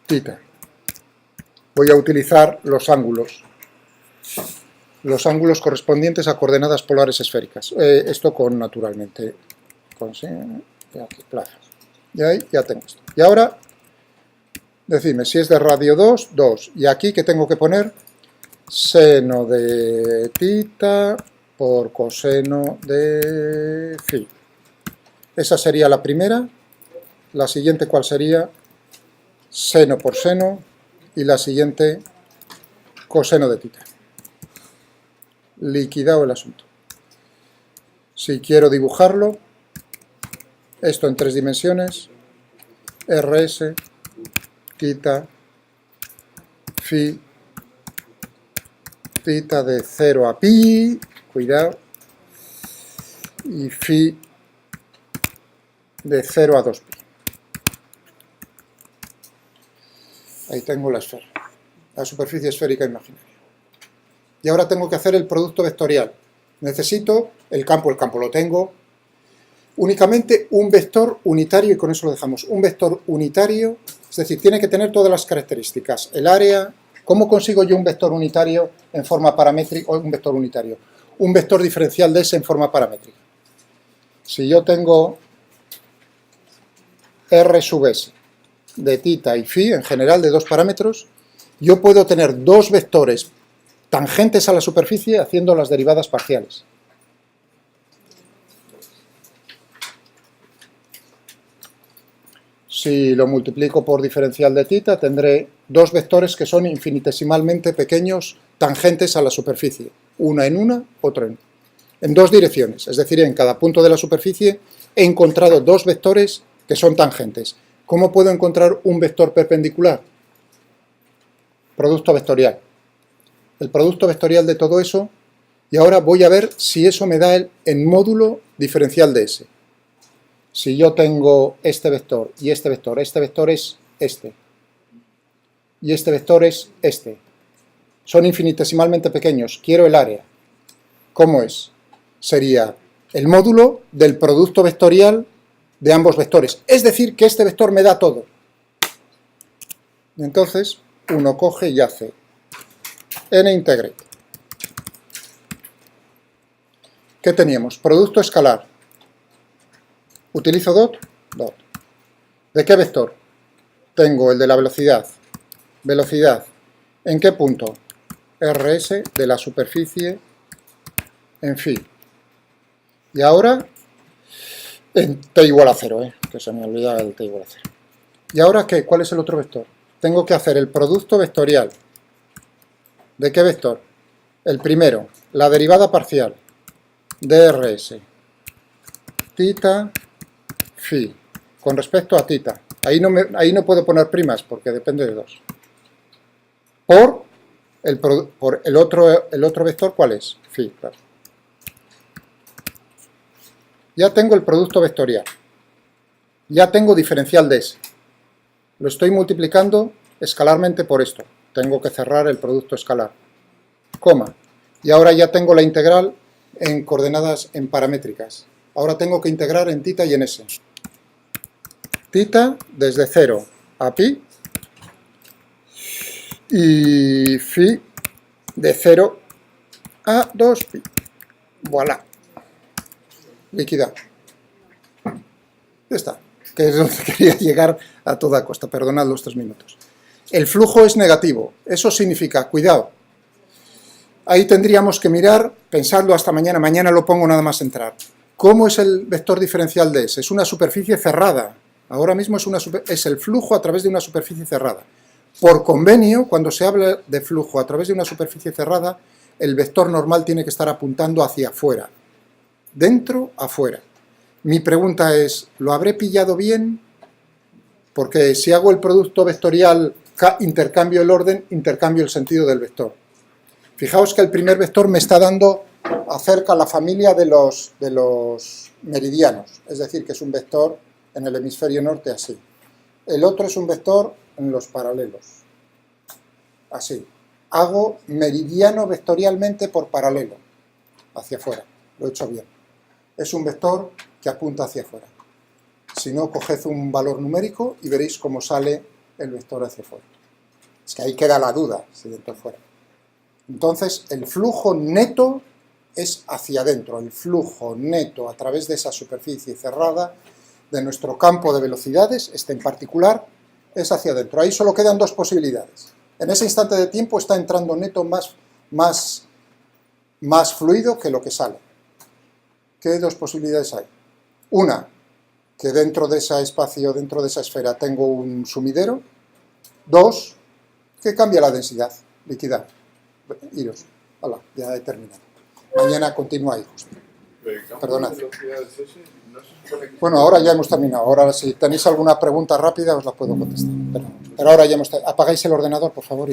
Theta. Voy a utilizar los ángulos correspondientes a coordenadas polares esféricas. Esto con, naturalmente, con aquí, plazas. Y ahí ya tengo esto. Y ahora, decidme, si es de radio 2, 2. Y aquí, ¿qué tengo que poner? Seno de θ por coseno de φ. Esa sería la primera. La siguiente, ¿cuál sería? Seno por seno. Y la siguiente, coseno de θ. Liquidado el asunto. Si quiero dibujarlo, esto en 3 dimensiones, RS, θ, φ, θ de 0 a pi, cuidado, y φ de 0 a 2 pi. Ahí tengo la esfera, la superficie esférica imaginaria. Y ahora tengo que hacer el producto vectorial. Necesito el campo lo tengo. únicamente un vector unitario, y con eso lo dejamos. Un vector unitario, es decir, tiene que tener todas las características. El área, ¿cómo consigo yo un vector unitario en forma paramétrica? O un vector unitario. Un vector diferencial de S en forma paramétrica. Si yo tengo R sub S de θ y φ, en general de dos parámetros, yo puedo tener dos vectores tangentes a la superficie haciendo las derivadas parciales. Si lo multiplico por diferencial de θ, tendré dos vectores que son infinitesimalmente pequeños tangentes a la superficie. Una, otro en dos direcciones. Es decir, en cada punto de la superficie he encontrado dos vectores que son tangentes. ¿Cómo puedo encontrar un vector perpendicular? Producto vectorial. El producto vectorial de todo eso, y ahora voy a ver si eso me da el módulo diferencial de S. Si yo tengo este vector y este vector es este, y este vector es este, son infinitesimalmente pequeños, quiero el área. ¿Cómo es? Sería el módulo del producto vectorial de ambos vectores, es decir, que este vector me da todo. Entonces, uno coge y hace n-integrate. ¿Qué teníamos? Producto escalar. Utilizo dot. ¿De qué vector? Tengo el de la velocidad. Velocidad. ¿En qué punto? RS de la superficie en φ. Y ahora en t igual a 0, que se me olvida el t igual a 0. ¿Y ahora qué? ¿Cuál es el otro vector? Tengo que hacer el producto vectorial. ¿De qué vector? El primero, la derivada parcial de rs, θ, φ, con respecto a θ. Ahí no puedo poner primas porque depende de 2. Por el otro vector, ¿cuál es? Φ, claro. Ya tengo el producto vectorial. Ya tengo diferencial de S. Lo estoy multiplicando escalarmente por esto. Tengo que cerrar el producto escalar. Coma. Y ahora ya tengo la integral en coordenadas en paramétricas. Ahora tengo que integrar en θ y en S. Θ desde 0 a pi y φ de 0 a 2pi. Voilà. Liquidado. Ya está. Que es donde quería llegar a toda costa. Perdonad los 3 minutos. El flujo es negativo. Eso significa, cuidado. Ahí tendríamos que mirar, pensadlo hasta mañana. Mañana lo pongo nada más entrar. ¿Cómo es el vector diferencial de S? Es una superficie cerrada. Ahora mismo es el flujo a través de una superficie cerrada. Por convenio, cuando se habla de flujo a través de una superficie cerrada, el vector normal tiene que estar apuntando hacia afuera. Dentro, afuera. Mi pregunta es, ¿lo habré pillado bien? Porque si hago el producto vectorial, intercambio el orden, intercambio el sentido del vector. Fijaos que el primer vector me está dando acerca la familia de los meridianos, es decir, que es un vector en el hemisferio norte así. El otro es un vector en los paralelos, así. Hago meridiano vectorialmente por paralelo, hacia afuera, lo he hecho bien. Es un vector que apunta hacia afuera. Si no, coged un valor numérico y veréis cómo sale el vector hacia afuera. Es que ahí queda la duda, si dentro o fuera. Entonces, el flujo neto es hacia adentro. El flujo neto a través de esa superficie cerrada de nuestro campo de velocidades, este en particular, es hacia adentro. Ahí solo quedan dos posibilidades. En ese instante de tiempo está entrando neto más fluido que lo que sale. ¿Qué dos posibilidades hay? Una, que dentro de ese espacio, dentro de esa esfera, tengo un sumidero. Dos, que cambia la densidad, liquidar. Iros, hola, ya he terminado. Mañana continúa ahí, justo. Perdonad. Bueno, ahora ya hemos terminado. Ahora, si tenéis alguna pregunta rápida, os la puedo contestar. Pero ahora ya hemos terminado. Apagáis el ordenador, por favor.